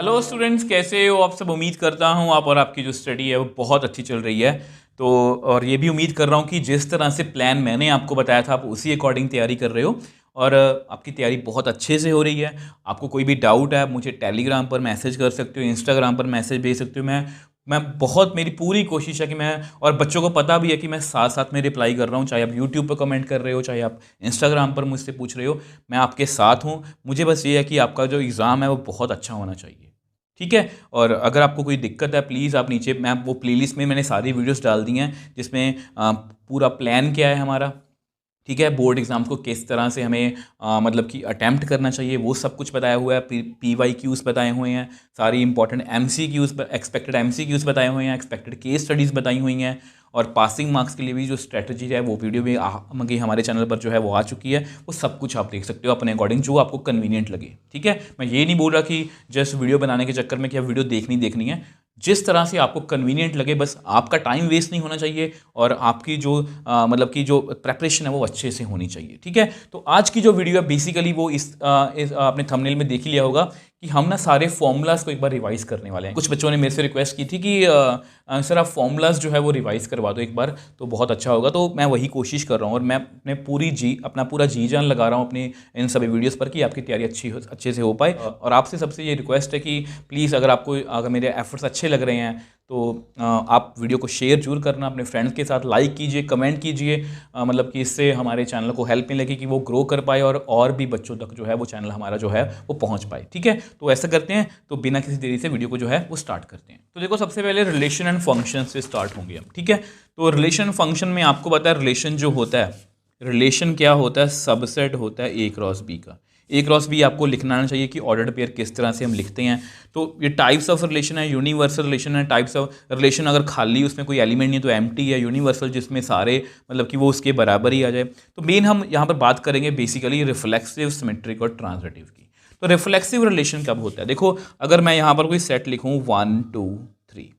Hello students, कैसे हो आप सब। उम्मीद करता हूँ आप और आपकी जो स्टडी है वो बहुत अच्छी चल रही है। तो और ये भी उम्मीद कर रहा हूँ कि जिस तरह से प्लान मैंने आपको बताया था आप उसी अकॉर्डिंग तैयारी कर रहे हो और आपकी तैयारी बहुत अच्छे से हो रही है। आपको कोई भी डाउट है आप मुझे टेलीग्राम पर मैसेज कर सकते हो, इंस्टाग्राम पर मैसेज भेज सकते हो। मैं बहुत मेरी पूरी कोशिश है कि मैं, और बच्चों को पता भी है कि मैं साथ साथ में रिप्लाई कर रहा हूँ, चाहे आप यूट्यूब पर कमेंट कर रहे हो, चाहे आप इंस्टाग्राम पर मुझसे पूछ रहे हो, मैं आपके साथ हूँ। मुझे बस ये है कि आपका जो एग्ज़ाम है वो बहुत अच्छा होना चाहिए, ठीक है। और अगर आपको कोई दिक्कत है प्लीज़ आप नीचे, मैं वो प्लेलिस्ट में मैंने सारी वीडियोस डाल दी हैं जिसमें पूरा प्लान क्या है हमारा, ठीक है। बोर्ड एग्जाम्स को किस तरह से हमें मतलब कि अटैम्प्ट करना चाहिए वो सब कुछ बताया हुआ है। PYQs बताए हुए हैं, सारी इंपॉर्टेंट MCQs, एक्सपेक्टेड MCQs बताए हुए हैं, एक्सपेक्टेड केस स्टडीज़ बताई हुई हैं, और पासिंग मार्क्स के लिए भी जो स्ट्रेटजी है वो वीडियो भी मतलब हमारे चैनल पर जो है वो आ चुकी है। वो सब कुछ आप देख सकते हो अपने अकॉर्डिंग जो आपको कन्वीनियंट लगे, ठीक है। मैं ये नहीं बोल रहा कि जस्ट वीडियो बनाने के चक्कर में क्या वीडियो देखनी है। जिस तरह से आपको कन्वीनियंट लगे, बस आपका टाइम वेस्ट नहीं होना चाहिए और आपकी जो मतलब कि जो प्रेपरेशन है वो अच्छे से होनी चाहिए, ठीक है। तो आज की जो वीडियो है बेसिकली वो इस आपने थंबनेल में देख ही लिया होगा कि हम ना सारे फॉर्मूलाज को एक बार रिवाइज करने वाले हैं। कुछ बच्चों ने मेरे से रिक्वेस्ट की थी कि सर आप फॉर्मूलाज जो है वो रिवाइज करवा दो एक बार, तो बहुत अच्छा होगा। तो मैं वही कोशिश कर रहा हूँ और मैं अपना पूरा जी जान लगा रहा हूँ अपनी इन सभी वीडियोस पर कि आपकी तैयारी अच्छे से हो पाए। और आपसे सबसे ये रिक्वेस्ट है कि प्लीज़ अगर मेरे एफर्ट्स अच्छे लग रहे हैं तो आप वीडियो को शेयर जरूर करना अपने फ्रेंड्स के साथ, लाइक कीजिए, कमेंट कीजिए, मतलब कि इससे हमारे चैनल को हेल्प मिलेगी कि वो ग्रो कर पाए और भी बच्चों तक जो है वो चैनल हमारा जो है वो पहुंच पाए, ठीक है। तो ऐसा करते हैं, तो बिना किसी देरी से वीडियो को जो है वो स्टार्ट करते हैं। तो देखो, सबसे पहले रिलेशन एंड फंक्शन से स्टार्ट होंगे हम, ठीक है। तो रिलेशन फंक्शन में आपको पता है रिलेशन जो होता है, रिलेशन क्या होता है, सबसेट होता है A क्रॉस B का। A क्रॉस B आपको लिखना आना चाहिए कि ऑर्डर्ड पेयर किस तरह से हम लिखते हैं। तो ये टाइप्स ऑफ रिलेशन है, यूनिवर्सल रिलेशन है। टाइप्स ऑफ रिलेशन अगर खाली उसमें कोई एलिमेंट नहीं तो एम्प्टी है, यूनिवर्सल जिसमें सारे मतलब कि वो उसके बराबर ही आ जाए। तो मेन हम यहाँ पर बात करेंगे बेसिकली रिफ्लेक्सिव, सिमेट्रिक और ट्रांजिटिव की। तो रिफ्लेक्सिव रिलेशन कब होता है, देखो अगर मैं यहाँ पर कोई सेट लिखूँ 1 2 3,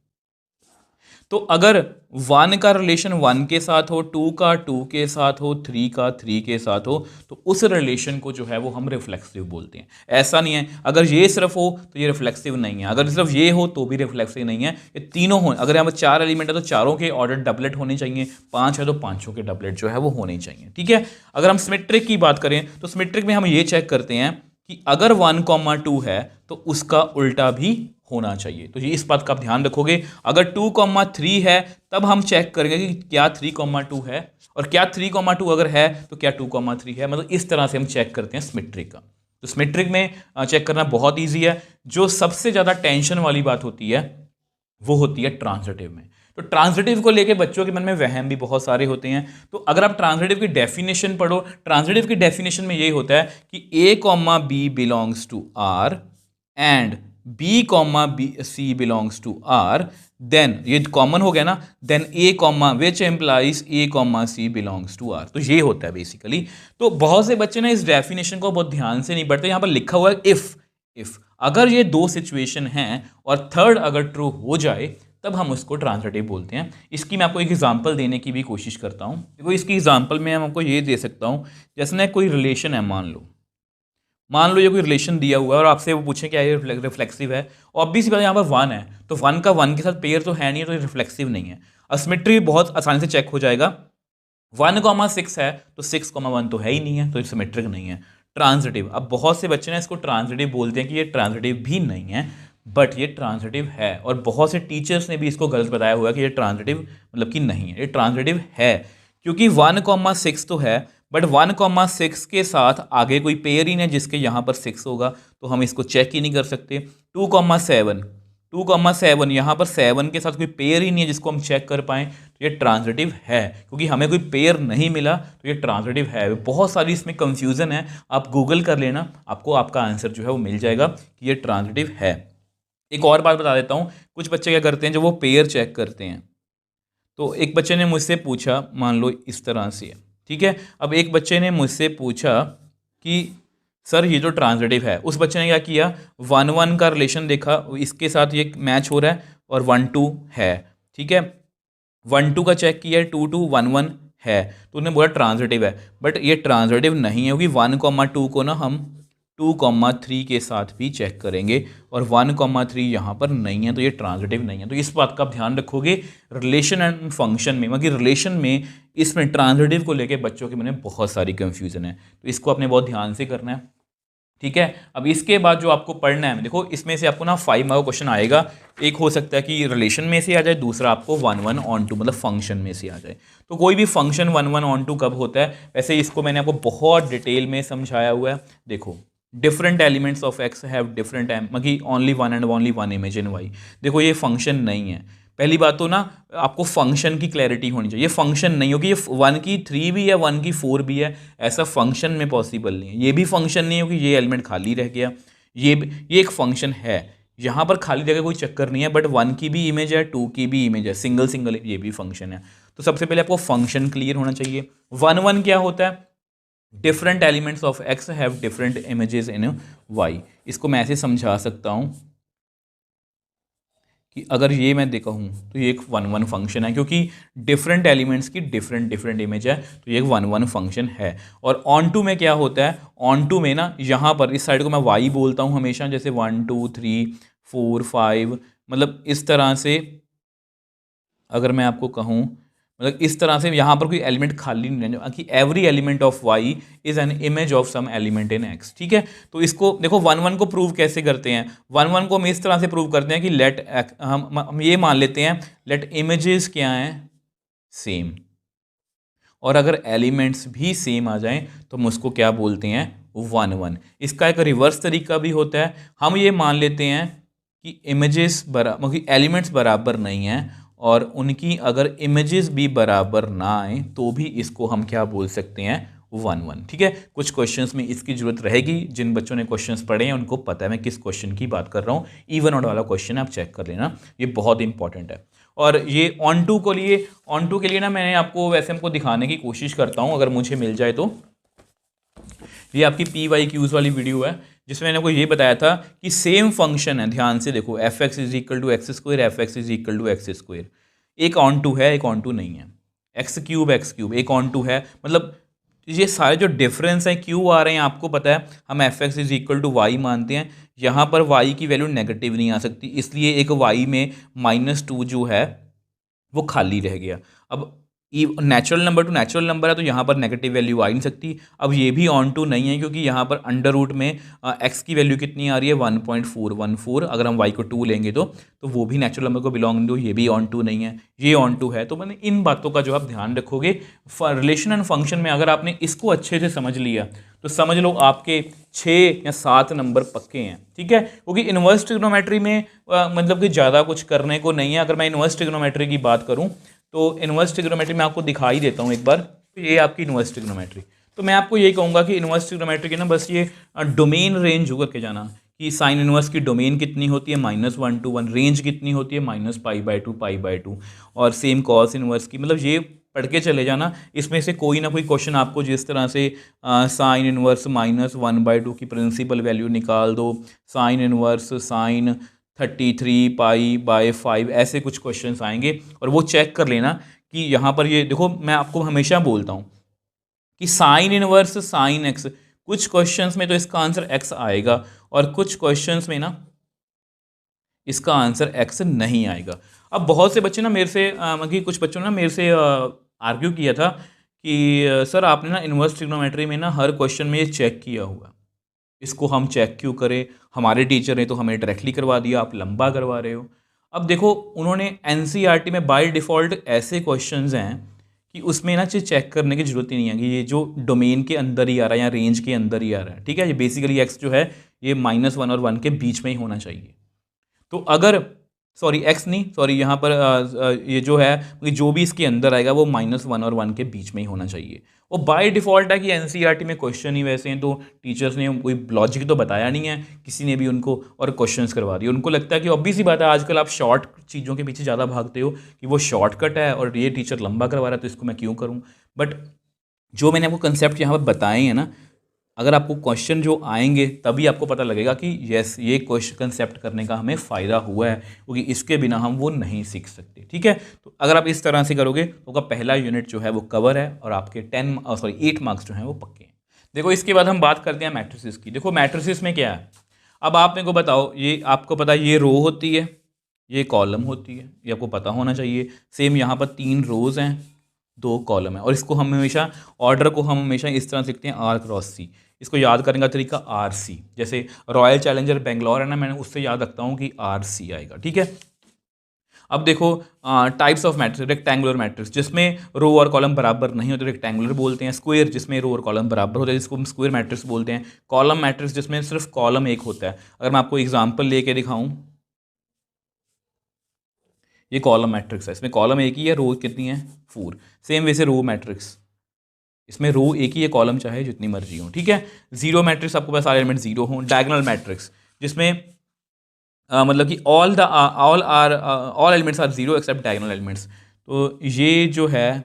तो अगर 1 का रिलेशन 1 के साथ हो, 2 का 2 के साथ हो, 3 का 3 के साथ हो, तो उस रिलेशन को जो है वो हम रिफ्लेक्सिव बोलते हैं। ऐसा नहीं है अगर ये सिर्फ हो तो ये रिफ्लेक्सिव नहीं है, अगर सिर्फ ये हो तो भी रिफ्लेक्सिव नहीं है। ये तीनों हो, अगर यहाँ पर 4 एलिमेंट है तो चारों के ऑर्डर डबलेट होने चाहिए, 5 है तो पांचों के डबलेट जो है वो होने चाहिए, ठीक है। अगर हम सिमेट्रिक की बात करें तो सिमेट्रिक में हम ये चेक करते हैं कि अगर 1,2 है तो उसका उल्टा भी होना चाहिए। तो ये इस बात का आप ध्यान रखोगे। अगर 2,3 है तब हम चेक करेंगे कि क्या 3,2 है, और क्या 3,2 अगर है तो क्या 2,3 है। मतलब इस तरह से हम चेक करते हैं सिमेट्रिक का। तो सिमेट्रिक में चेक करना बहुत ईजी है। जो सबसे ज़्यादा टेंशन वाली बात होती है वो होती है ट्रांजिटिव में। तो ट्रांजिटिव को लेके बच्चों के मन में वहम भी बहुत सारे होते हैं। तो अगर आप ट्रांजिटिव की डेफिनेशन पढ़ो, ट्रांजिटिव की डेफिनेशन में यही होता है कि A, B belongs to R and B, C belongs to R, then ये कॉमन हो गया ना, then A, which employs A, C belongs to R। तो ये होता है बेसिकली। तो बहुत से बच्चे ना इस डेफिनेशन को बहुत ध्यान से नहीं पढ़ते। यहाँ पर लिखा हुआ है इफ अगर ये दो सिचुएशन हैं और थर्ड अगर ट्रू हो जाए तब हम उसको ट्रांजिटिव बोलते हैं। इसकी मैं आपको एक एग्जांपल देने की भी कोशिश करता हूँ। देखो इसकी एग्जांपल में हम आपको ये दे सकता हूँ, जैसे ना कोई रिलेशन है, मान लो ये कोई रिलेशन दिया हुआ है और आपसे वो पूछें क्या ये रिफ्लेक्सिव है। ऑब्वियस बात है, यहाँ पर 1 है तो 1 का 1 के साथ पेयर तो है नहीं, तो ये रिफ्लेक्सिव नहीं है। सिमेट्री बहुत आसानी से चेक हो जाएगा। 1,6 है तो 6,1 तो है ही नहीं है, तो ये सिमेट्रिक नहीं है। ट्रांजिटिव, अब बहुत से बच्चे ना इसको ट्रांजिटिव बोलते हैं कि ये ट्रांजिटिव भी नहीं है, बट ये ट्रांजिटिव है। और बहुत से टीचर्स ने भी इसको गलत बताया हुआ है कि ये ट्रांजिटिव मतलब कि नहीं है। ये ट्रांजिटिव है क्योंकि 1,6 तो है, बट 1,6 के साथ आगे कोई पेयर ही नहीं जिसके यहाँ पर 6 होगा, तो हम इसको चेक ही नहीं कर सकते। 2,7 यहाँ पर 7 के साथ कोई पेयर ही नहीं है जिसको हम चेक कर पाएँ, तो ये ट्रांजिटिव है। क्योंकि हमें कोई पेयर नहीं मिला तो ये ट्रांजिटिव है। बहुत सारी इसमें कंफ्यूजन है, आप गूगल कर लेना, आपको आपका आंसर जो है वो मिल जाएगा कि ये ट्रांजिटिव है। एक और बात बता देता हूँ, कुछ बच्चे क्या करते हैं जब वो पेयर चेक करते हैं, तो एक बच्चे ने मुझसे पूछा, मान लो इस तरह से, ठीक है। अब एक बच्चे ने मुझसे पूछा कि सर ये जो ट्रांजिटिव है, उस बच्चे ने क्या किया, 1,1 का रिलेशन देखा, इसके साथ ये मैच हो रहा है, और 1,2 है, ठीक है। 1,2 का चेक किया, 2,2 1,1 है, तो उन्होंने बोला ट्रांजिटिव है। बट ये ट्रांजिटिव नहीं है क्योंकि 1,2 को ना हम 2,3 के साथ भी चेक करेंगे और 1,3 यहाँ पर नहीं है, तो ये ट्रांजिटिव नहीं है। तो इस बात का आप ध्यान रखोगे रिलेशन एंड फंक्शन में, मतलब रिलेशन में इसमें ट्रांजिटिव को लेके बच्चों के मन में बहुत सारी कंफ्यूजन है, तो इसको आपने बहुत ध्यान से करना है, ठीक है। अब इसके बाद जो आपको पढ़ना है, देखो इसमें से आपको ना 5 मार्क क्वेश्चन आएगा। एक हो सकता है कि रिलेशन में से आ जाए, दूसरा आपको 1 ऑन 2 मतलब फंक्शन में से आ जाए। तो कोई भी फंक्शन 1 ऑन 2 कब होता है, वैसे इसको मैंने आपको बहुत डिटेल में समझाया हुआ है। देखो different elements of x have different मतलब only one and only one image in y. देखो ये फंक्शन नहीं है। पहली बात तो ना आपको फंक्शन की क्लैरिटी होनी चाहिए। ये फंक्शन नहीं हो कि ये 1 की 3 भी है 1 की 4 भी है, ऐसा फंक्शन में पॉसिबल नहीं है। ये भी फंक्शन नहीं हो कि ये एलिमेंट खाली रह गया, ये एक फंक्शन है। यहाँ पर खाली जगह कोई चक्कर नहीं है, बट 1 की भी इमेज है 2 की भी इमेज है, सिंगल सिंगल ये भी फंक्शन है। तो सबसे पहले आपको फंक्शन क्लियर होना चाहिए। 1 क्या होता है, different elements of x have different images in y. इसको मैं ऐसे समझा सकता हूँ कि अगर ये मैं देखा हूँ तो ये एक 1 फंक्शन है, क्योंकि डिफरेंट एलिमेंट्स की डिफरेंट डिफरेंट इमेज है, तो ये एक 1 फंक्शन है। और ऑन टू में क्या होता है, ऑन टू में ना यहाँ पर इस साइड को मैं वाई बोलता हूँ हमेशा, जैसे 1 2 3 4 5, मतलब इस तरह से अगर मैं आपको कहूँ, मतलब इस तरह से यहाँ पर कोई एलिमेंट खाली नहीं रहने कि every element of Y is an image of some element in X, ठीक है। तो इसको देखो 1 को प्रूव कैसे करते हैं, 1 को हम इस तरह से प्रूव करते हैं कि लेट हम ये मान लेते हैं लेट इमेजेस क्या हैं, सेम, और अगर एलिमेंट्स भी सेम आ जाएं तो हम उसको क्या बोलते हैं, 1 इसका एक रिवर्स तरीका भी होता है। हम ये मान लेते हैं कि इमेजेस मतलब एलिमेंट्स बराबर नहीं हैं और उनकी अगर इमेजेस भी बराबर ना आए तो भी इसको हम क्या बोल सकते हैं, 1 ठीक है। कुछ क्वेश्चंस में इसकी जरूरत रहेगी, जिन बच्चों ने क्वेश्चंस पढ़े हैं उनको पता है मैं किस क्वेश्चन की बात कर रहा हूँ। इवन ऑड वाला क्वेश्चन है, आप चेक कर लेना, ये बहुत इंपॉर्टेंट है। और ये ऑन टू के लिए ना मैंने आपको वैसे हमको दिखाने की कोशिश करता हूँ अगर मुझे मिल जाए तो। ये आपकी PYQs वाली वीडियो है जिसमें मैंने आपको ये बताया था कि सेम फंक्शन है, ध्यान से देखो, F X is equal to X square, F X is equal to X square. एक ऑन टू है, एक ऑन टू नहीं है। एक्स क्यूब एक ऑन टू है, मतलब ये सारे जो डिफरेंस हैं क्यों आ रहे हैं आपको पता है। हम F X is equal to Y मानते हैं, यहाँ पर वाई की वैल्यू नेगेटिव नहीं आ सकती, इसलिए एक वाई में -2 जो है वो खाली रह गया। अब natural number two natural number है तो यहाँ पर नेगेटिव वैल्यू आ ही नहीं सकती। अब ये भी ऑन टू नहीं है क्योंकि यहाँ पर अंडर रूट में एक्स की वैल्यू कितनी आ रही है, 1.414। अगर हम वाई को 2 लेंगे तो वो भी नेचुरल नंबर को बिलोंग टू, ये भी ऑन टू नहीं है, ये ऑन टू है। तो मैंने इन बातों का जो आप ध्यान रखोगे रिलेशन एंड फंक्शन में, अगर आपने इसको अच्छे से समझ लिया तो समझ लो आपके 6 या 7 नंबर पक्के हैं, ठीक है। क्योंकि इनवर्स ट्रिग्नोमेट्री में मतलब कि ज़्यादा कुछ करने को नहीं है। अगर मैं इनवर्स ट्रिग्नोमेट्री की बात करूँ तो इनवर्स ट्रिग्नोमेट्री मैं आपको दिखा ही देता हूँ एक बार। तो ये आपकी इनवर्स ट्रिग्नोमेट्री, तो मैं आपको यही कहूँगा कि इनवर्स ट्रिग्नोमेट्री की ना बस ये डोमेन रेंज होकर के जाना कि साइन इनवर्स की डोमेन कितनी होती है, -1 to 1, रेंज कितनी होती है, -π/2 और सेम कॉस इनवर्स की, मतलब ये पढ़ के चले जाना। इसमें से कोई ना कोई क्वेश्चन आपको जिस तरह से साइन इनवर्स -1/2 की प्रिंसिपल वैल्यू निकाल दो, साइन इनवर्स साइन 33π/5, ऐसे कुछ क्वेश्चंस आएंगे और वो चेक कर लेना कि यहाँ पर ये देखो, मैं आपको हमेशा बोलता हूँ कि साइन इनवर्स साइन एक्स, कुछ क्वेश्चंस में तो इसका आंसर एक्स आएगा और कुछ क्वेश्चंस में ना इसका आंसर एक्स नहीं आएगा। अब बहुत से बच्चे ना मेरे से मतलब कुछ बच्चों ने ना मेरे से आर्ग्यू किया था कि सर आपने ना इनवर्स ट्रिग्नोमेट्री में ना हर क्वेश्चन में ये चेक किया हुआ, इसको हम चेक क्यों करें, हमारे टीचर ने तो हमें डायरेक्टली करवा दिया, आप लंबा करवा रहे हो। अब देखो उन्होंने NCERT में बाय डिफ़ॉल्ट ऐसे क्वेश्चंस हैं कि उसमें ना चेक करने की ज़रूरत ही नहीं है कि ये जो डोमेन के अंदर ही आ रहा है या रेंज के अंदर ही आ रहा है, ठीक है। ये बेसिकली एक्स जो है ये -1 और 1 के बीच में ही होना चाहिए। तो अगर सॉरी एक्स नहीं, सॉरी यहाँ पर ये जो है जो भी इसके अंदर आएगा वो -1 और 1 के बीच में ही होना चाहिए। वो बाय डिफ़ॉल्ट है कि NCERT में क्वेश्चन ही वैसे हैं, तो टीचर्स ने कोई लॉजिक तो बताया नहीं है किसी ने भी उनको, और क्वेश्चंस करवा दिए। उनको लगता है कि ऑब्वियस सी बात है, आजकल आप शॉर्ट चीज़ों के पीछे ज़्यादा भागते हो कि वो शॉर्टकट है और ये टीचर लंबा करवा रहा है तो इसको मैं क्यों करूँ। बट जो मैंने आपको कंसेप्ट यहाँ पर बताए हैं ना, अगर आपको क्वेश्चन जो आएंगे तभी आपको पता लगेगा कि यस ये क्वेश्चन कंसेप्ट करने का हमें फ़ायदा हुआ है, क्योंकि इसके बिना हम वो नहीं सीख सकते, ठीक है। तो अगर आप इस तरह से करोगे तो आपका पहला यूनिट जो है वो कवर है और आपके 8 मार्क्स जो हैं वो पक्के हैं। देखो इसके बाद हम बात करते हैं मैट्रिसेस की। देखो मैट्रिसेस में क्या है, अब आप मेरे को बताओ, ये आपको पता है ये रो होती है, ये कॉलम होती है, ये आपको पता होना चाहिए। सेम यहाँ पर 3 रोज़ हैं, 2 कॉलम है, और इसको हम हमेशा ऑर्डर को हम हमेशा इस तरह से लिखते हैं R×C। इसको याद करने का तरीका RC, जैसे रॉयल चैलेंजर बेंगलोर है ना, मैंने उससे याद रखता हूँ कि RC आएगा, ठीक है। अब देखो types of matrix, rectangular matrix जिसमें रो और कॉलम बराबर नहीं होते रेक्टेंगुलर बोलते हैं, स्क्वायर जिसमें रो और कॉलम बराबर होते हैं जिसको हम स्क्वायर मैट्रिक्स बोलते हैं, कॉलम मैट्रिक्स जिसमें सिर्फ कॉलम एक होता है। अगर मैं आपको एग्जांपल लेके दिखाऊं, ये कॉलम मैट्रिक्स है, इसमें कॉलम एक ही है, रो कितनी है 4। सेम वैसे रो मैट्रिक्स, इसमें रो एक ही है, कॉलम चाहे जितनी मर्जी हो, ठीक है। जीरो मैट्रिक्स आपको पास सारे एलिमेंट जीरो हों। डायगोनल मैट्रिक्स जिसमें मतलब कि all elements are zero except diagonal elements. तो ये जो है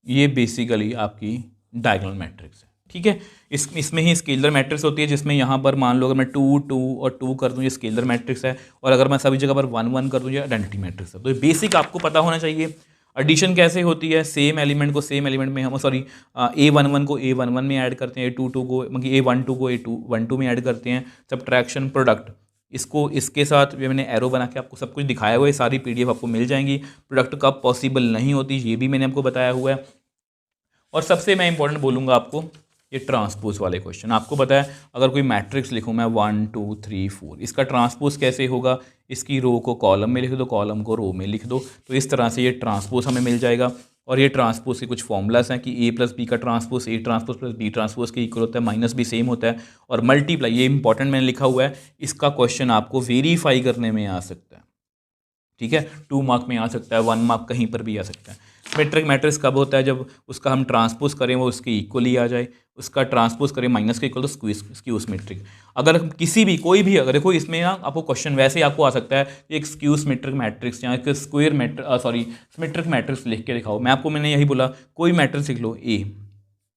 ये बेसिकली आपकी डायगोनल मैट्रिक्स है, ठीक है। इसमें ही स्केलर मैट्रिक्स होती है, जिसमें यहाँ पर मान लो अगर मैं 2 2 और 2 कर दूँ ये स्केलर मैट्रिक्स है, और अगर मैं सभी जगह पर 1 1 कर दूँ ये आइडेंटिटी मैट्रिक्स है। तो ये बेसिक आपको पता होना चाहिए। एडिशन कैसे होती है, सेम एलिमेंट को सेम एलिमेंट में हम सॉरी A11 को A11 में ऐड करते हैं, A22 को मतलब A12 को A12 में ऐड करते हैं। सब्ट्रैक्शन प्रोडक्ट, इसको इसके साथ ये मैंने एरो बना के आपको सब कुछ दिखाया हुआ है, सारी PDF आपको मिल जाएंगी। प्रोडक्ट कब पॉसिबल नहीं होती ये भी मैंने आपको बताया हुआ है। और सबसे मैं इंपॉर्टेंट बोलूँगा आपको, ये ट्रांसपोज वाले क्वेश्चन। आपको पता है अगर कोई मैट्रिक्स लिखूँ मैं 1 2 3 4, इसका ट्रांसपोज कैसे होगा, इसकी रो को कॉलम में लिख दो, कॉलम को रो में लिख दो, तो इस तरह से ये ट्रांसपोज हमें मिल जाएगा। और ये ट्रांसपोज के कुछ फॉर्मूलाज हैं कि A+B का transpose A transpose plus B transpose के इक्वल होता है, माइनस भी सेम होता है, और मल्टीप्लाई, ये इंपॉर्टेंट मैंने लिखा हुआ है, इसका क्वेश्चन आपको वेरीफाई करने में आ सकता है, ठीक है। 2 मार्क में आ सकता है, 1 मार्क कहीं पर भी आ सकता है। सिमेट्रिक मैट्रिक्स कब होता है, जब उसका हम ट्रांसपोज करें वो उसके इक्वल ही आ जाए, उसका ट्रांसपोज करें माइनस के इक्वल तो स्क्यू सिमेट्रिक। अगर किसी भी कोई भी, अगर देखो इसमें ना आपको क्वेश्चन वैसे ही आपको आ सकता है कि एक स्क्यू सिमेट्रिक मैट्रिक्स या एक स्क्वायर सिमेट्रिक मैट्रिक्स लिख के दिखाओ। मैंने यही बोला कोई मैट्रिक्स लिख लो A,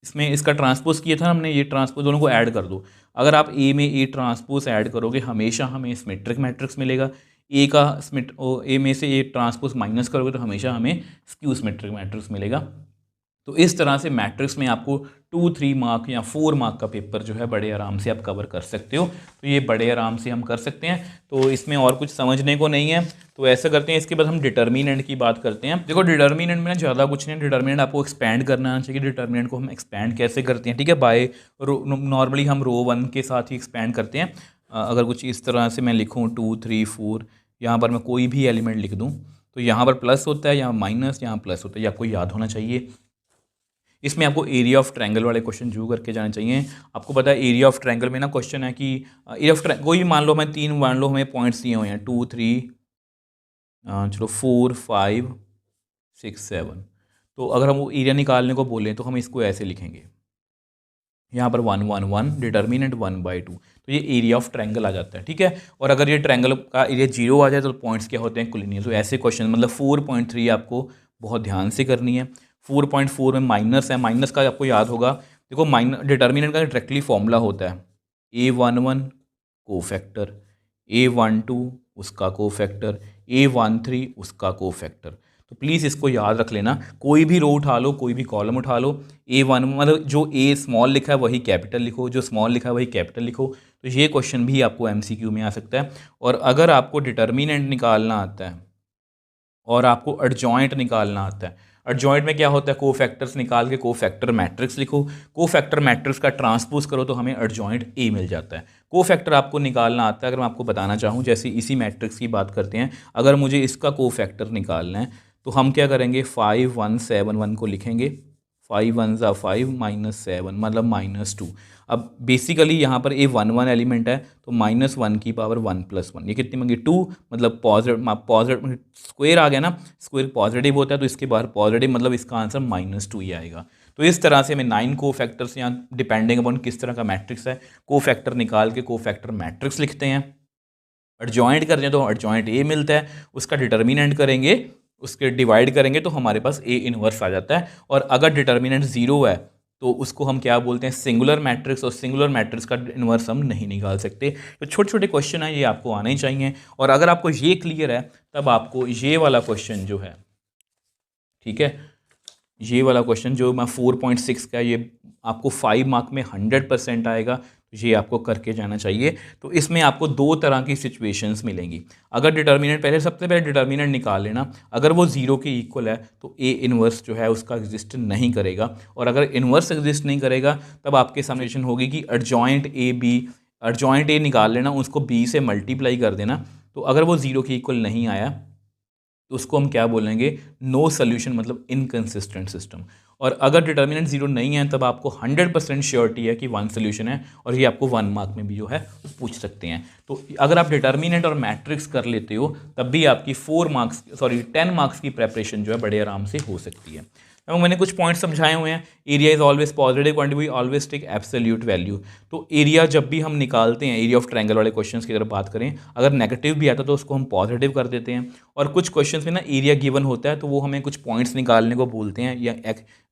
इसमें इसका ट्रांसपोज किया था हमने, ये ट्रांसपोज दोनों को ऐड कर दो। अगर आप A में A ट्रांसपोज ऐड करोगे हमेशा हमें सिमेट्रिक मैट्रिक्स मिलेगा। ए में से ए ट्रांसपोज माइनस करोगे तो हमेशा हमें स्क्यू सिमेट्रिक मैट्रिक्स मिलेगा। तो इस तरह से मैट्रिक्स में आपको 2 3 मार्क या 4 मार्क का पेपर जो है बड़े आराम से आप कवर कर सकते हो। तो ये बड़े आराम से हम कर सकते हैं, तो इसमें और कुछ समझने को नहीं है। तो ऐसा करते हैं, इसके बाद हम डिटर्मिनेंट की बात करते हैं। देखो डिटर्मिनेंट में ज़्यादा कुछ नहीं, डिटर्मिनेंट आपको एक्सपैंड करना आना चाहिए। डिटर्मिनेंट को हम एक्सपैंड कैसे करते हैं, ठीक है, बाय नॉर्मली हम रो 1 के साथ ही एक्सपैंड करते हैं। अगर कुछ इस तरह से मैं लिखूँ 2 3 4, यहाँ पर मैं कोई भी एलिमेंट लिख दूँ तो यहाँ पर प्लस होता है, यहाँ माइनस, यहाँ प्लस होता है, ये आपको याद होना चाहिए। इसमें आपको एरिया ऑफ ट्रायंगल वाले क्वेश्चन जरूर करके जाने चाहिए। आपको पता है एरिया ऑफ ट्रायंगल में ना क्वेश्चन है कि एरिया ऑफ कोई भी मान लो हमें 3 मान लो हमें पॉइंट्स दिए हुए हैं 2 3 चलो 4 5 6 7, तो अगर हम वो एरिया निकालने को बोलें तो हम इसको ऐसे लिखेंगे, यहाँ पर 1 1 1 डिटर्मिनेंट 1/2, तो ये एरिया ऑफ ट्रायंगल आ जाता है, ठीक है। और अगर ये ट्रायंगल का एरिया 0 आ जाए तो पॉइंट्स क्या होते हैं, कोलिनियर। तो ऐसे क्वेश्चन मतलब 4.3 आपको बहुत ध्यान से करनी है। 4.4 में माइनस है, माइनस का आपको याद होगा, देखो माइनस डिटर्मिनेंट का डायरेक्टली फॉर्मूला होता है A11 कोफैक्टर, A12 उसका कोफैक्टर, A13 उसका कोफैक्टर। तो प्लीज़ इसको याद रख लेना, कोई भी रो उठा लो, कोई भी कॉलम उठा लो, A1 मतलब जो A स्मॉल लिखा है वही कैपिटल लिखो, जो स्मॉल लिखा है वही कैपिटल लिखो। तो ये क्वेश्चन भी आपको MCQ में आ सकता है। और अगर आपको डिटर्मिनेंट निकालना आता है और आपको एडजॉइंट निकालना आता है, एडजॉइंट में क्या होता है, कोफैक्टर्स निकाल के कोफैक्टर मैट्रिक्स लिखो, कोफैक्टर मैट्रिक्स का ट्रांसपोज करो तो हमें एडजॉइंट A मिल जाता है। कोफैक्टर आपको निकालना आता है, अगर मैं आपको बताना चाहूँ जैसे इसी मैट्रिक्स की बात करते हैं, अगर मुझे इसका कोफैक्टर निकालना है तो हम क्या करेंगे 5 1 7 1 को लिखेंगे, 5 1 ज़ा 5 माइनस 7 मतलब -2। अब बेसिकली यहाँ पर A11 एलिमेंट है तो -1 की पावर 1 + 1, ये कितनी मंगी 2, मतलब पॉजिटिव स्क्वायर आ गया ना, स्क्वायर पॉजिटिव होता है तो इसके बाहर पॉजिटिव, मतलब इसका आंसर -2 ही आएगा। तो इस तरह से हमें 9 कोफैक्टर्स यहाँ डिपेंडिंग अपॉन किस तरह का मैट्रिक्स है कोफैक्टर निकाल के कोफैक्टर मैट्रिक्स लिखते हैं। एडजॉइंट करते हैं तो एडजॉइंट A मिलता है, उसका डिटर्मिनेंट करेंगे, उसके डिवाइड करेंगे तो हमारे पास A इनवर्स आ जाता है। और अगर डिटर्मिनेंट 0 है तो उसको हम क्या बोलते हैं, सिंगुलर मैट्रिक्स, और सिंगुलर मैट्रिक्स का इनवर्स हम नहीं निकाल सकते। तो छोटे छोटे क्वेश्चन हैं, ये आपको आने ही चाहिए। और अगर आपको ये क्लियर है तब आपको ये वाला क्वेश्चन जो है, ठीक है, ये वाला क्वेश्चन जो मैं 4.6 का, ये आपको 5 मार्क में 100% आएगा, तो ये आपको करके जाना चाहिए। तो इसमें आपको दो तरह की सिचुएशंस मिलेंगी। अगर डिटर्मिनेंट, पहले सबसे पहले डिटर्मिनेंट निकाल लेना, अगर वो जीरो के इक्वल है तो ए इन्वर्स जो है उसका एग्जिस्ट नहीं करेगा, और अगर इन्वर्स एग्जिस्ट नहीं करेगा तब आपके सामने सिचुएशन होगी कि adjoint A B, adjoint A निकाल लेना, उसको बी से मल्टीप्लाई कर देना। तो अगर वो जीरो के इक्वल नहीं आया तो उसको हम क्या बोलेंगे, नो सोल्यूशन, मतलब इनकंसिस्टेंट सिस्टम। और अगर डिटर्मिनेंट जीरो नहीं है तब आपको 100% श्योरिटी है कि वन सोल्यूशन है, और ये आपको 1 मार्क में भी जो है पूछ सकते हैं। तो अगर आप डिटर्मिनेंट और मैट्रिक्स कर लेते हो तब भी आपकी 10 मार्क्स की प्रेपरेशन जो है बड़े आराम से हो सकती है। अब मैंने कुछ पॉइंट्स समझाए हुए हैं। Area is always positive quantity, we always take absolute value. तो एरिया जब भी हम निकालते हैं, एरिया ऑफ ट्रायंगल वाले क्वेश्चंस की अगर बात करें, अगर नेगेटिव भी आता तो उसको हम पॉजिटिव कर देते हैं। और कुछ क्वेश्चंस में ना एरिया गिवन होता है तो वो हमें कुछ पॉइंट्स निकालने को बोलते हैं, या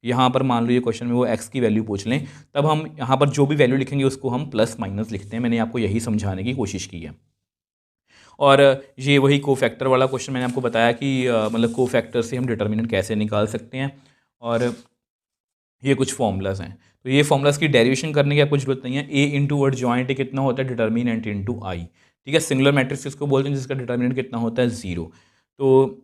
यहाँ पर मान लो ये क्वेश्चन में वो एक्स की वैल्यू पूछ लें, तब हम यहाँ पर जो भी वैल्यू लिखेंगे उसको हम प्लस माइनस लिखते हैं। मैंने आपको यही समझाने की कोशिश की है। और ये वही कोफैक्टर वाला क्वेश्चन मैंने आपको बताया कि मतलब कोफैक्टर से हम डिटर्मिनेंट कैसे निकाल सकते हैं, और ये कुछ फॉर्मूलाज हैं। तो ये फॉर्मूलाज की डेरिवेशन करने की आपको जरूरत नहीं है। ए इंटू वर्ड जॉइंट ए कितना होता है, डिटर्मिनेंट इंटू आई। ठीक है, सिंगुलर मैट्रिक्स किसको बोलते हैं, जिसका डिटर्मिनेंट कितना होता है, जीरो। तो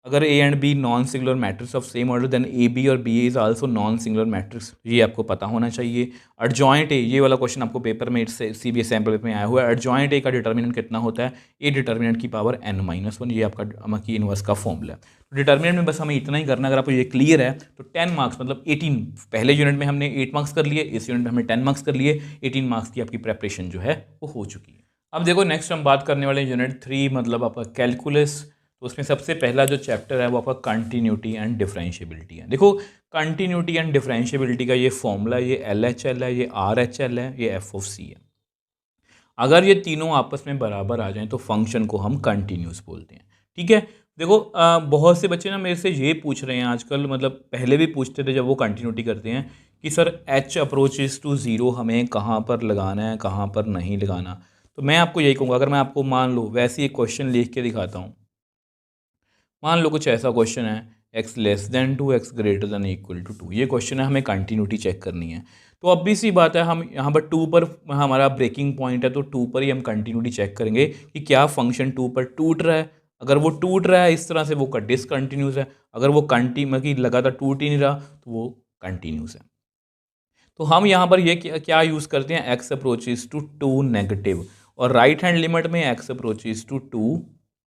अगर A and B non singular matrix of same order, then A B और B A is also non singular matrix, ये आपको पता होना चाहिए। एडजॉइंट ए, ये वाला क्वेश्चन आपको पेपर में CBSE सैम्पल में आया हुआ है। एडजॉइंट ए का डिटर्मिनेंट कितना होता है, ए डिटर्मिनेंट की पावर n-1, ये आपका की इनवर्स का फॉर्मूला है। तो डिटर्मिनेंट में बस हमें इतना ही करना है। अगर आपको ये क्लियर है तो 10 मार्क्स मतलब 18, पहले यूनिट में हमने 8 मार्क्स कर लिए, इस यूनिट में हमने 10 मार्क्स कर लिए, 18 मार्क्स की आपकी प्रेपरेशन जो है वो हो चुकी है। अब देखो नेक्स्ट हम बात करने वाले यूनिट 3, मतलब आपका कैलकुलस। तो उसमें सबसे पहला जो चैप्टर है वो आपका कंटिन्यूटी एंड डिफरेंशिएबिलिटी है। देखो कंटिन्यूटी एंड डिफरेंशिएबिलिटी का ये फॉर्मूला, ये LHL है, ये RHL है, ये F(c) है। अगर ये तीनों आपस में बराबर आ जाएं तो फंक्शन को हम कंटिन्यूस बोलते हैं। ठीक है, देखो बहुत से बच्चे ना मेरे से ये पूछ रहे हैं आजकल, मतलब पहले भी पूछते थे जब वो कंटिन्यूटी करते हैं, कि sir h approaches to zero हमें कहाँ पर लगाना है, कहाँ पर नहीं लगाना। तो मैं आपको यही कहूँगा, अगर मैं आपको मान लो वैसे एक क्वेश्चन लिख के दिखाता हूँ। मान लो कुछ ऐसा क्वेश्चन है, x less than 2 x greater than equal to 2, ये क्वेश्चन है, हमें कंटिन्यूटी चेक करनी है। तो अब सी बात है, हम यहाँ पर 2 पर हमारा ब्रेकिंग पॉइंट है, तो 2 पर ही हम कंटिन्यूटी चेक करेंगे कि क्या फंक्शन 2 पर टूट रहा है। अगर वो टूट रहा है इस तरह से, वो डिसकंटिन्यूस है। अगर वो मतलब लगातार टूट ही नहीं रहा तो वो कंटिन्यूस है। तो हम यहाँ पर ये क्या यूज़ करते हैं, x अप्रोचेस टू 2 नेगेटिव, और राइट हैंड लिमिट में x अप्रोचेस टू 2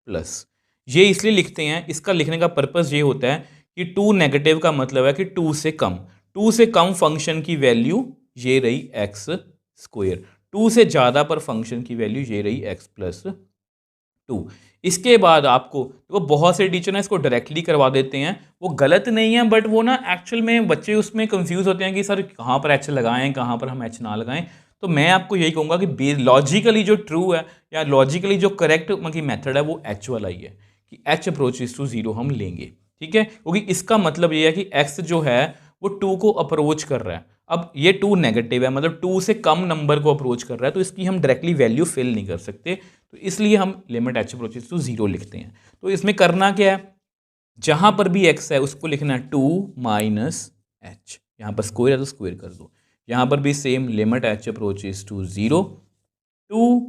प्लस। ये इसलिए लिखते हैं, इसका लिखने का पर्पस ये होता है कि 2 नेगेटिव का मतलब है कि 2 से कम, 2 से कम फंक्शन की वैल्यू ये रही एक्स स्क्वायर, 2 से ज़्यादा पर फंक्शन की वैल्यू ये रही x प्लस 2। इसके बाद आपको वो बहुत से टीचर ना इसको डायरेक्टली करवा देते हैं, वो गलत नहीं है, बट वो ना एक्चुअल में बच्चे उसमें कंफ्यूज होते हैं कि सर कहाँ पर एच लगाएं, कहाँ पर हम एच ना लगाएं। तो मैं आपको यही कहूँगा कि लॉजिकली जो ट्रू है या लॉजिकली जो करेक्ट मतलब मेथड है वो एच वाला ही है, कि एच अप्रोचेस टू जीरो हम लेंगे। ठीक है, क्योंकि इसका मतलब ये है कि एक्स जो है वो 2 को अप्रोच कर रहा है। अब ये 2 नेगेटिव है, मतलब 2 से कम नंबर को अप्रोच कर रहा है, तो इसकी हम डायरेक्टली वैल्यू फिल नहीं कर सकते, तो इसलिए हम limit H approaches to zero लिखते हैं। तो इसमें करना क्या है, जहां पर भी एक्स है उसको लिखना है 2 माइनस एच, यहाँ पर स्क्वायर है तो स्क्वायर कर दो। यहाँ पर भी same, limit H approaches to zero, 2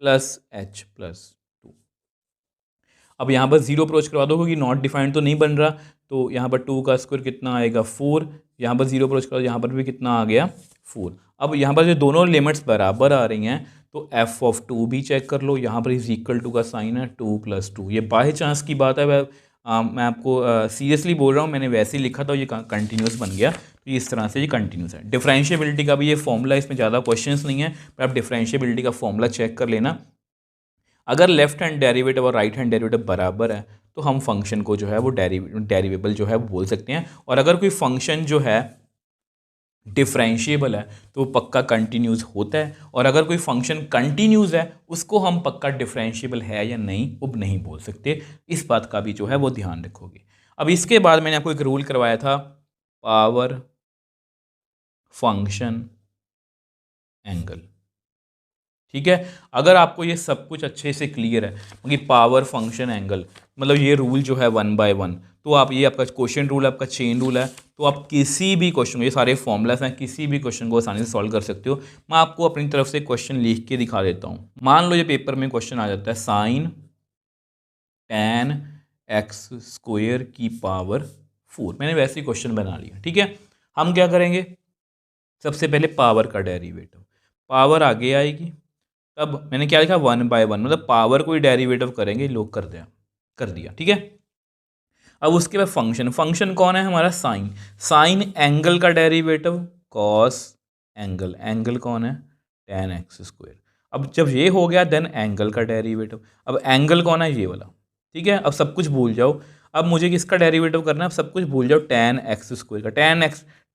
plus H plus 2। अब यहाँ पर जीरो अप्रोच करवा दो, क्योंकि नॉट डिफाइंड तो नहीं बन रहा, तो यहाँ पर 2 का स्क्वायर कितना आएगा 4, यहाँ पर जीरो अप्रोच करो, यहाँ पर भी कितना आ गया 4। अब यहाँ पर जो दोनों लिमिट्स बराबर आ रही हैं तो एफ ऑफ 2 भी चेक कर लो, यहाँ पर इज इक्वल टू का साइन है 2 प्लस 2, ये बाय चांस की बात है। मैं आपको सीरियसली बोल रहा हूँ, मैंने वैसे ही लिखा था, ये कंटिन्यूस बन गया, तो इस तरह से ये कंटिन्यूस है। डिफरेंशिएबिलिटी का भी ये फॉर्मूला, इसमें ज़्यादा क्वेश्चंस नहीं है, पर आप डिफरेंशिएबिलिटी का फॉर्मूला चेक कर लेना। अगर लेफ्ट हैंड डेरिवेटिव और राइट हैंड डेरिवेटिव बराबर है तो हम फंक्शन को जो है वो डेरिवेबल जो है वो बोल सकते हैं। और अगर कोई फंक्शन जो है डिफरेंशिएबल है तो वो पक्का कंटिन्यूस होता है, और अगर कोई फंक्शन कंटिन्यूस है उसको हम पक्का डिफरेंशिएबल है या नहीं वो नहीं बोल सकते। इस बात का भी जो है वो ध्यान रखोगे। अब इसके बाद मैंने आपको एक रूल करवाया था, पावर फंक्शन एंगल। ठीक है। अगर आपको ये सब कुछ अच्छे से क्लियर है क्योंकि पावर फंक्शन एंगल मतलब ये रूल जो है 1/1, तो आप ये आपका क्वेश्चन रूल आपका चेन रूल है, तो आप किसी भी क्वेश्चन, ये सारे फॉर्मूलाज हैं, किसी भी क्वेश्चन को आसानी से सॉल्व कर सकते हो। मैं आपको अपनी तरफ से क्वेश्चन लिख के दिखा देता हूँ। मान लो ये पेपर में क्वेश्चन आ जाता है साइन tan एक्स स्क्वायर की पावर 4, मैंने वैसे ही क्वेश्चन बना लिया। ठीक है, हम क्या करेंगे, सबसे पहले पावर का डेरिवेटिव, पावर आगे आएगी, तब मैंने क्या लिखा 1/1, मतलब पावर को ही डेरिवेटिव करेंगे, लोग कर दिया। ठीक है, अब उसके बाद फंक्शन, फंक्शन कौन है हमारा, साइन, साइन एंगल का डेरिवेटिव कॉस एंगल, एंगल कौन है tan एक्स स्क्वायर। अब जब ये हो गया देन एंगल का डेरिवेटिव, अब एंगल कौन है, ये वाला। ठीक है, अब सब कुछ भूल जाओ, अब मुझे किसका डेरिवेटिव करना है, अब सब कुछ भूल जाओ, tan एक्स स्क्वायर का,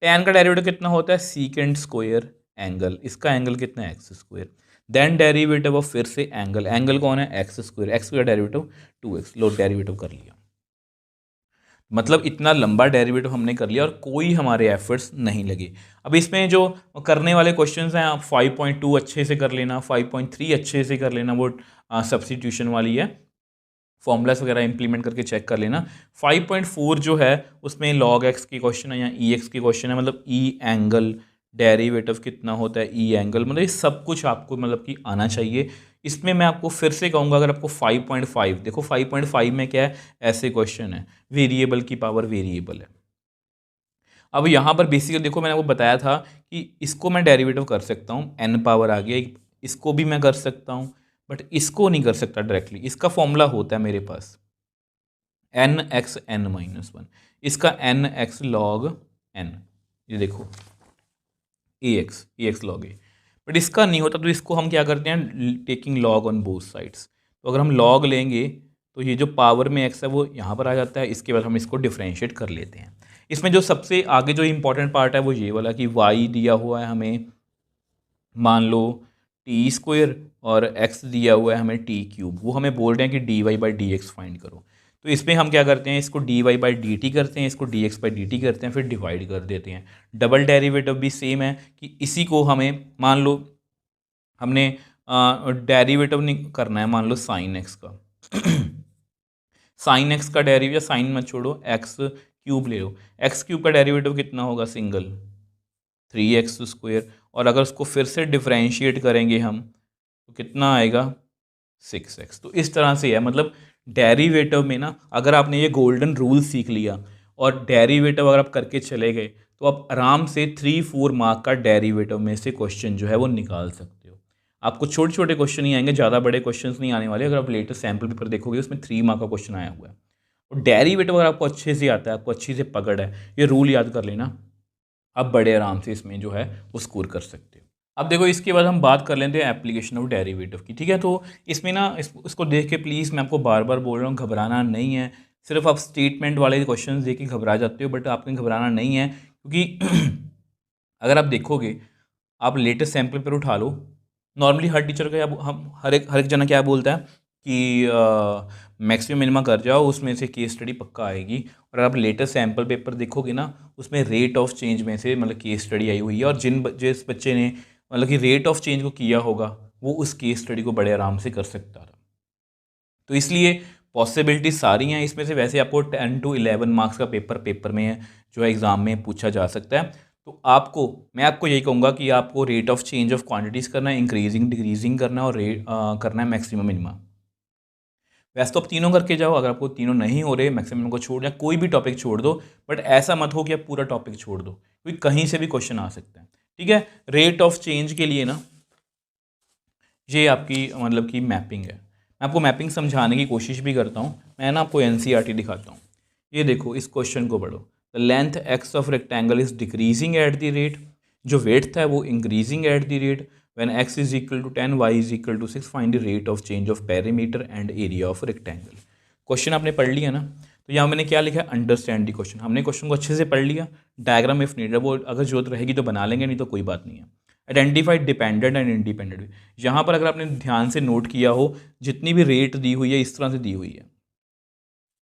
tan का डेरिवेटिव कितना होता है, सीकेंड स्क्वायर एंगल, इसका एंगल कितना है X square, then derivative of फिर से एंगल, एंगल कौन है एक्स स्क्वायर, एक्स का डेरिवेटिव 2x, लो डेरिवेटिव कर लिया। मतलब इतना लंबा डेरिवेटिव हमने कर लिया और कोई हमारे एफर्ट्स नहीं लगे। अब इसमें जो करने वाले क्वेश्चंस हैं, आप 5.2 अच्छे से कर लेना, 5.3 अच्छे से कर लेना, वो सब्स्टिट्यूशन वाली है, फॉर्मूलास वगैरह इंप्लीमेंट करके चेक कर लेना। 5.4 जो है उसमें log x के क्वेश्चन है या ई एक्स के क्वेश्चन है, मतलब ई एंगल डेरिवेटिव कितना होता है, ई एंगल, मतलब ये सब कुछ आपको मतलब कि आना चाहिए। इसमें मैं आपको फिर से कहूँगा, अगर आपको 5.5 देखो, 5.5 में क्या है, ऐसे क्वेश्चन है, वेरिएबल की पावर वेरिएबल है। अब यहाँ पर बेसिकली देखो, मैंने वो बताया था कि इसको मैं डेरिवेटिव कर सकता हूँ, n पावर आ गया, इसको भी मैं कर सकता हूँ, बट इसको नहीं कर सकता डायरेक्टली। इसका फॉर्मूला होता है मेरे पास n(x(n-1), इसका n(x log n), ये देखो ए एक्स log a, बट इसका नहीं होता, तो इसको हम क्या करते हैं, taking log on both sides. तो अगर हम लॉग लेंगे तो ये जो पावर में x है वो यहाँ पर आ जाता है, इसके बाद हम इसको डिफ्रेंशिएट कर लेते हैं। इसमें जो सबसे आगे जो इंपॉर्टेंट पार्ट है वो ये वाला कि y दिया हुआ है हमें, मान लो टी स्क्वायर, और x दिया हुआ है हमें टी क्यूब, वो हमें बोल रहे हैं कि dy/dx फाइंड करो। तो इसमें हम क्या करते हैं, इसको dy/dt करते हैं, इसको dx/dt करते हैं, फिर डिवाइड कर देते हैं। डबल डेरिवेटिव भी सेम है कि इसी को हमें, मान लो हमने डेरिवेटिव नहीं करना है, मान लो साइन एक्स का साइन एक्स का डेरिवेटिव, साइन मत छोड़ो, एक्स क्यूब ले लो, एक्स क्यूब का डेरिवेटिव कितना होगा, सिंगल 3x², और अगर उसको फिर से डिफरेंशिएट करेंगे हम तो कितना आएगा 6x। तो इस तरह से है, मतलब डेरिवेटिव में ना, अगर आपने ये गोल्डन रूल सीख लिया और डेरिवेटिव अगर आप करके चले गए तो आप आराम से 3-4 मार्क का डेरिवेटिव में से क्वेश्चन जो है वो निकाल सकते हो। आपको छोटे छोटे क्वेश्चन ही आएंगे, ज़्यादा बड़े क्वेश्चंस नहीं आने वाले। अगर आप लेटेस्ट सैम्पल पेपर देखोगे उसमें 3 मार्क का क्वेश्चन आया हुआ है, और डेरिवेटिव अगर आपको अच्छे से आता है, आपको अच्छी से पकड़ है, ये रूल याद कर लेना, आप बड़े आराम से इसमें जो है वो स्कोर कर सकते हो। अब देखो, इसके बाद हम बात कर लेते हैं एप्लीकेशन ऑफ डेरिवेटिव की। ठीक है, तो इसमें ना इसको देख के प्लीज़ मैं आपको बार बार बोल रहा हूँ, घबराना नहीं है। सिर्फ आप स्टेटमेंट वाले क्वेश्चन देख के घबरा जाते हो, बट आपको घबराना नहीं है, क्योंकि अगर आप देखोगे, आप लेटेस्ट सैम्पल पर उठा लो, नॉर्मली हर टीचर का हम हर एक जना क्या बोलता है कि मैक्सिमम मिनिमम कर जाओ, उसमें से केस स्टडी पक्का आएगी। और आप लेटेस्ट सैम्पल पेपर देखोगे ना, उसमें रेट ऑफ चेंज में से मतलब केस स्टडी आई हुई है, और जिस बच्चे ने मतलब कि रेट ऑफ चेंज को किया होगा वो उस केस स्टडी को बड़े आराम से कर सकता था। तो इसलिए पॉसिबिलिटी सारी हैं इसमें से। वैसे आपको 10 to 11 मार्क्स का पेपर में जो है एग्ज़ाम में पूछा जा सकता है। तो मैं आपको यही कहूँगा कि आपको rate of change of quantities करना है, इंक्रीजिंग डिक्रीजिंग करना है, और करना है मैक्सिमम मिनिमम। वैसे तो आप तीनों करके जाओ, अगर आपको तीनों नहीं हो रहे, मैक्सिमम को छोड़, या कोई भी टॉपिक छोड़ दो, बट ऐसा मत हो कि आप पूरा टॉपिक छोड़ दो, क्योंकि कहीं से भी क्वेश्चन आ सकता है। ठीक है, रेट ऑफ चेंज के लिए ना ये आपकी मतलब कि मैपिंग है। मैं आपको मैपिंग समझाने की कोशिश भी करता हूँ। मैं ना आपको एनसीईआरटी दिखाता हूँ। ये देखो, इस क्वेश्चन को पढ़ो, the length X of rectangle is decreasing at the rate, जो वेट था वो increasing at the rate, when x is equal to 10, y is equal to 6, find the rate of change of perimeter and area of rectangle. Question आपने पढ़ लिया ना, तो यहाँ मैंने क्या लिखा है, अंडरस्टैंड द क्वेश्चन। हमने क्वेश्चन को अच्छे से पढ़ लिया, डायग्राम इफ नीडेड वो अगर जरूरत रहेगी तो बना लेंगे, नहीं तो कोई बात नहीं है। आइडेंटिफाइड डिपेंडेंट एंड इंडिपेंडेंट, यहाँ पर अगर आपने ध्यान से नोट किया हो, जितनी भी रेट दी हुई है इस तरह से दी हुई है,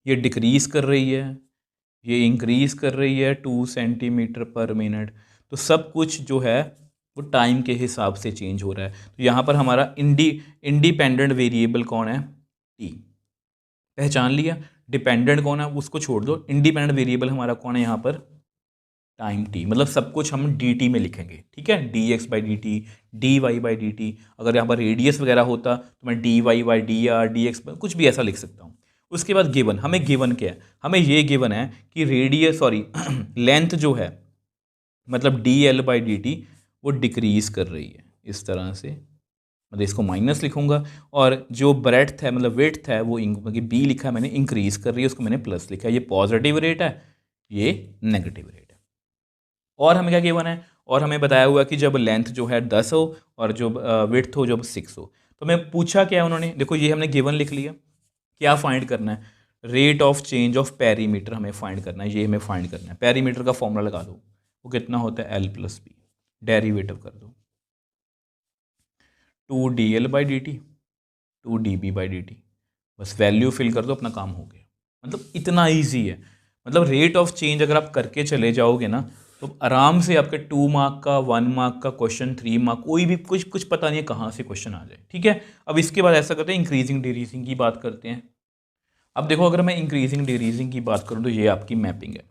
ये डिक्रीज कर रही है, ये इंक्रीज कर रही है 2 सेंटीमीटर पर मिनट। तो सब कुछ जो है वो टाइम के हिसाब से चेंज हो रहा है। तो यहाँ पर हमारा इंडिपेंडेंट वेरिएबल कौन है, टी, पहचान लिया। डिपेंडेंट कौन है उसको छोड़ दो, इंडिपेंडेंट वेरिएबल हमारा कौन है यहाँ पर, टाइम टी। मतलब सब कुछ हम डी टी में लिखेंगे, ठीक है, D X by D T, D Y by D T. अगर यहाँ पर रेडियस वगैरह होता तो मैं D Y by D R D X कुछ भी ऐसा लिख सकता हूँ। उसके बाद गिवन, हमें गिवन क्या है, हमें ये गिवन है कि रेडियस सॉरी लेंथ जो है मतलब D L by D T वो डिक्रीज कर रही है इस तरह से, मतलब इसको माइनस लिखूंगा। और जो ब्रेड्थ है मतलब विड्थ है वो मतलब बी लिखा है मैंने, इंक्रीज कर रही है, उसको मैंने प्लस लिखा है। ये पॉजिटिव रेट है, ये नेगेटिव रेट है। और हमें क्या गिवन है, और हमें बताया हुआ कि जब लेंथ जो है 10 हो और जो विड्थ हो जब 6 हो। तो मैं पूछा क्या उन्होंने, देखो ये हमने गिवन लिख लिया, क्या फाइंड करना है, rate of change of perimeter हमें फाइंड करना है, ये हमें फाइंड करना है। पेरीमीटर का फॉर्मूला लगा दो, वो कितना होता है एल प्लस बी, डेरिवेटिव कर दो 2 D L by D T 2 D B by D T, बस वैल्यू फिल कर दो, अपना काम हो गया। मतलब इतना ईजी है। मतलब रेट ऑफ चेंज अगर आप करके चले जाओगे ना तो आराम से आपके 2 मार्क का 1 मार्क का क्वेश्चन 3 मार्क कोई भी कुछ पता नहीं है कहाँ से क्वेश्चन आ जाए, ठीक है। अब इसके बाद ऐसा करते हैं इंक्रीजिंग डिक्रीजिंग की बात करते हैं। अब देखो अगर मैं इंक्रीजिंग डिक्रीजिंग की बात करूँ तो ये आपकी मैपिंग है।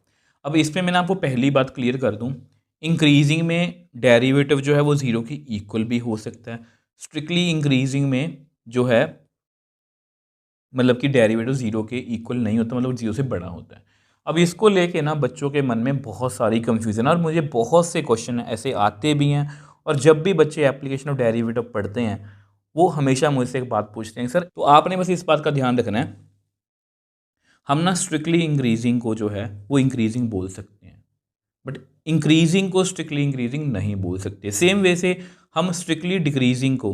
अब इसमें मैंने आपको पहली बात क्लियर कर दूँ, इंक्रीजिंग में डेरिवेटिव जो है वो ज़ीरो की इक्वल भी हो सकता है। स्ट्रिक्टली इंक्रीजिंग में जो है मतलब कि डेरिवेटिव ज़ीरो के इक्वल नहीं होता, मतलब ज़ीरो से बड़ा होता है। अब इसको लेके ना बच्चों के मन में बहुत सारी कन्फ्यूज़न है और मुझे बहुत से क्वेश्चन ऐसे आते भी हैं। और जब भी बच्चे एप्लीकेशन ऑफ डेरिवेटिव पढ़ते हैं वो हमेशा मुझसे एक बात पूछते हैं, सर तो आपने बस इस बात का ध्यान रखना है, हम ना स्ट्रिक्टली इंक्रीजिंग को जो है वो इंक्रीजिंग बोल सकते हैं बट इंक्रीजिंग को स्ट्रिक्टली इंक्रीजिंग नहीं बोल सकते। सेम वे से हम स्ट्रिक्टली डिक्रीजिंग को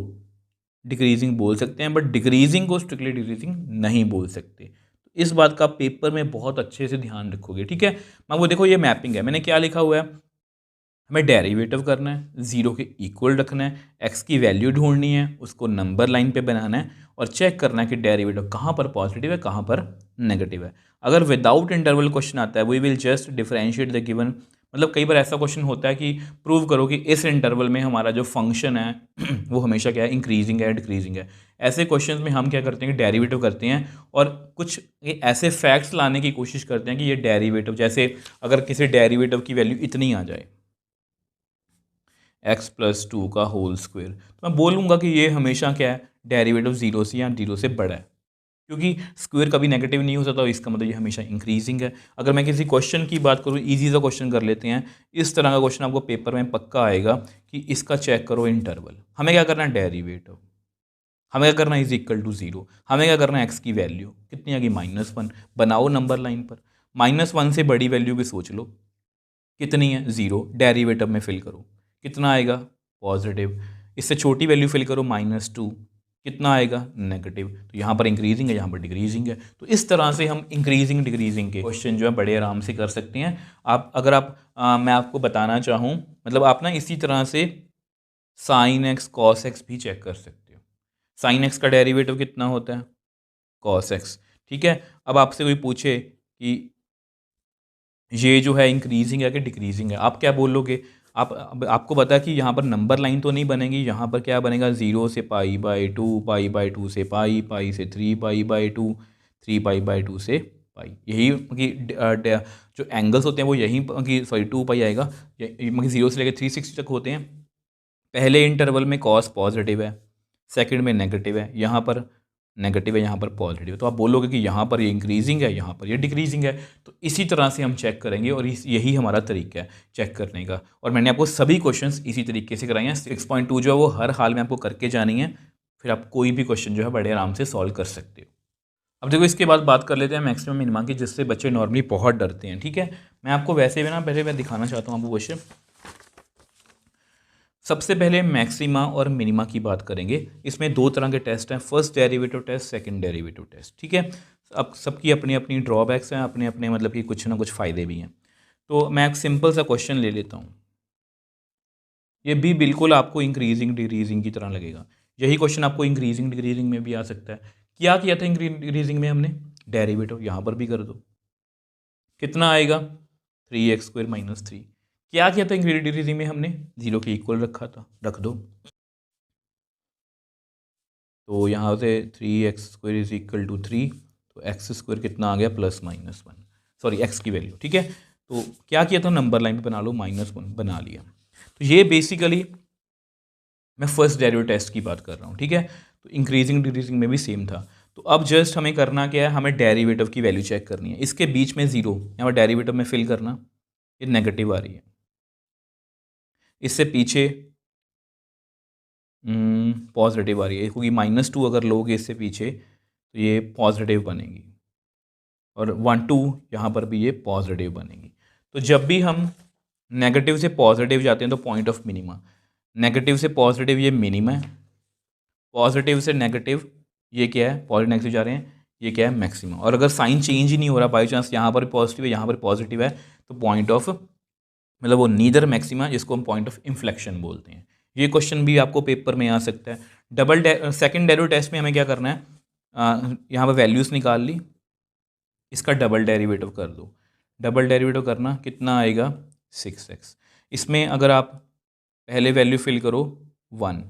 डिक्रीजिंग बोल सकते हैं बट डिक्रीजिंग को स्ट्रिक्टली डिक्रीजिंग नहीं बोल सकते। तो इस बात का पेपर में बहुत अच्छे से ध्यान रखोगे, ठीक है। मैं वो देखो ये मैपिंग है, मैंने क्या लिखा हुआ है, हमें डेरिवेटिव करना है, ज़ीरो के इक्वल रखना है, एक्स की वैल्यू ढूंढनी है, उसको नंबर लाइन पे बनाना है और चेक करना है कि डेरिवेटिव कहाँ पर पॉजिटिव है कहाँ पर नेगेटिव है। अगर विदाउट इंटरवल क्वेश्चन आता है we will just differentiate the given, मतलब कई बार ऐसा क्वेश्चन होता है कि प्रूव करो कि इस इंटरवल में हमारा जो फंक्शन है वो हमेशा क्या है, इंक्रीजिंग है डिक्रीजिंग है। ऐसे क्वेश्चंस में हम क्या करते हैं कि डेरिवेटिव करते हैं और कुछ ऐसे फैक्ट्स लाने की कोशिश करते हैं कि ये डेरिवेटिव, जैसे अगर किसी डेरिवेटिव की वैल्यू इतनी आ जाए एक्स प्लस टू का होल स्क्वायर, तो मैं बोलूँगा कि ये हमेशा क्या है, डेरिवेटिव जीरो से या जीरो से बड़ा है, क्योंकि स्क्वायर कभी नेगेटिव नहीं हो सकता, इसका मतलब ये हमेशा इंक्रीजिंग है। अगर मैं किसी क्वेश्चन की बात करूँ, इजी सा क्वेश्चन कर लेते हैं, इस तरह का क्वेश्चन आपको पेपर में पक्का आएगा कि इसका चेक करो इंटरवल, हमें क्या करना है डेरिवेटिव, हमें क्या करना है इज इक्वल टू जीरो, हमें क्या करना है एक्स की वैल्यू कितनी आ गई -1, बनाओ नंबर लाइन पर, -1 से बड़ी वैल्यू भी सोच लो कितनी है, ज़ीरो, डेरिवेटिव में फिल करो कितना आएगा पॉजिटिव, इससे छोटी वैल्यू फिल करो -2 कितना आएगा नेगेटिव। तो यहाँ पर इंक्रीजिंग है यहाँ पर डिक्रीजिंग है। तो इस तरह से हम इंक्रीजिंग डिक्रीजिंग के क्वेश्चन जो है बड़े आराम से कर सकते हैं। आप अगर आप मैं आपको बताना चाहूँ, मतलब आप ना इसी तरह से साइन एक्स कॉस एक्स भी चेक कर सकते हो। साइन एक्स का डेरिवेटिव कितना होता है कॉस एक्स, ठीक है। अब आपसे कोई पूछे कि ये जो है इंक्रीजिंग है कि डिक्रीजिंग है, आप क्या बोलोगे, आपको पता है कि यहाँ पर नंबर लाइन तो नहीं बनेगी, यहाँ पर क्या बनेगा 0 से π/2, π/2 से पाई से 3π/2, 3π/2 से पाई, यही कि जो एंगल्स होते हैं वो यहीं कि सॉरी 2π आएगा, मतलब 0 से लेकर 360 तक होते हैं। पहले इंटरवल में कॉस पॉजिटिव है, सेकंड में नेगेटिव है, यहाँ पर नेगेटिव है यहाँ पर पॉजिटिव है, तो आप बोलोगे कि यहाँ पर ये इंक्रीजिंग है यहाँ पर ये डिक्रीजिंग है। तो इसी तरह से हम चेक करेंगे और यही हमारा तरीका है चेक करने का। और मैंने आपको सभी क्वेश्चंस इसी तरीके से कराए हैं। 6.2 जो है वो हर हाल में आपको करके जानी है, फिर आप कोई भी क्वेश्चन जो है बड़े आराम से सॉल्व कर सकते हो। अब देखो इसके बाद बात कर लेते हैं मैक्सिमम मिनिमम की, जिससे बच्चे नॉर्मली बहुत डरते हैं, ठीक है। मैं आपको वैसे भी ना पहले मैं दिखाना चाहता हूँ आपको क्वेश्चन। सबसे पहले मैक्सिमा और मिनिमा की बात करेंगे। इसमें दो तरह के टेस्ट हैं, first derivative test, second derivative test, ठीक है। अब सबकी अपनी अपनी ड्रॉबैक्स हैं, अपने अपने मतलब कि कुछ ना कुछ फ़ायदे भी हैं। तो मैं एक सिंपल सा क्वेश्चन ले लेता हूँ, ये भी बिल्कुल आपको इंक्रीजिंग डिक्रीजिंग की तरह लगेगा। यही क्वेश्चन आपको इंक्रीजिंग डिक्रीजिंग में भी आ सकता है। क्या किया था इंक्रीजिंग में हमने, डेरिवेटिव यहाँ पर भी कर दो, कितना आएगा 3x² - 3। क्या किया था इंक्रीजिंग डिक्रीजिंग में, हमने 0 के इक्वल रखा था, रख दो। तो यहाँ से 3x² इज इक्वल टू 3, तो x² कितना आ गया +-1, सॉरी x की वैल्यू, ठीक है। तो क्या किया था, नंबर लाइन पे बना लो, -1 बना लिया। तो ये बेसिकली मैं फर्स्ट डेरिवेटिव टेस्ट की बात कर रहा हूँ, ठीक है। तो इंक्रीजिंग डिक्रीजिंग में भी सेम था। तो अब जस्ट हमें करना क्या है, हमें डेरिवेटिव की वैल्यू चेक करनी है। इसके बीच में 0 यहाँ पर डेरिवेटिव में फिल करना, ये नेगेटिव आ रही है। इससे पीछे पॉजिटिव आ रही है, क्योंकि -2 अगर लोगे इससे पीछे तो ये पॉजिटिव बनेगी, और 1 2 यहाँ पर भी ये पॉजिटिव बनेगी। तो जब भी हम नेगेटिव से पॉजिटिव जाते हैं तो पॉइंट ऑफ मिनिमा, नेगेटिव से पॉजिटिव ये मिनिमा है, पॉजिटिव से नेगेटिव ये क्या है, पॉजिटिव नेगेटिव जा रहे हैं, ये क्या है, मैक्सिमम। और अगर साइन चेंज ही नहीं हो रहा, बाई चांस यहाँ पर पॉजिटिव है यहाँ पर पॉजिटिव है, तो पॉइंट ऑफ मतलब वो नीदर मैक्सिमा, जिसको हम पॉइंट ऑफ इन्फ्लेक्शन बोलते हैं। ये क्वेश्चन भी आपको पेपर में आ सकता है। सेकंड डेरिवेटिव टेस्ट में हमें क्या करना है, यहाँ पर वैल्यूज़ निकाल ली, इसका डबल डेरिवेटिव कर दो। डबल डेरिवेटिव करना कितना आएगा, 6x। इसमें अगर आप पहले वैल्यू फिल करो 1,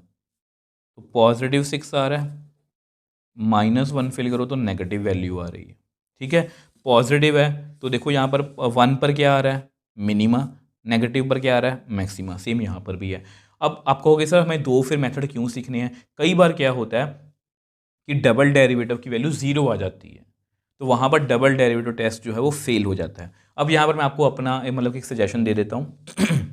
तो पॉजिटिव 6 आ रहा है, -1 फिल करो तो नेगेटिव वैल्यू आ रही है, ठीक है। पॉजिटिव है तो देखो यहाँ पर 1 पर क्या आ रहा है, मिनिमा, नेगेटिव पर क्या आ रहा है, मैक्सिमा। सेम यहाँ पर भी है। अब आप कहोगे सर हमें दो फिर मेथड क्यों सीखने हैं, कई बार क्या होता है कि डबल डेरिवेटिव की वैल्यू 0 आ जाती है, तो वहाँ पर डबल डेरिवेटिव टेस्ट जो है वो फेल हो जाता है। अब यहाँ पर मैं आपको अपना मतलब एक सजेशन दे देता हूँ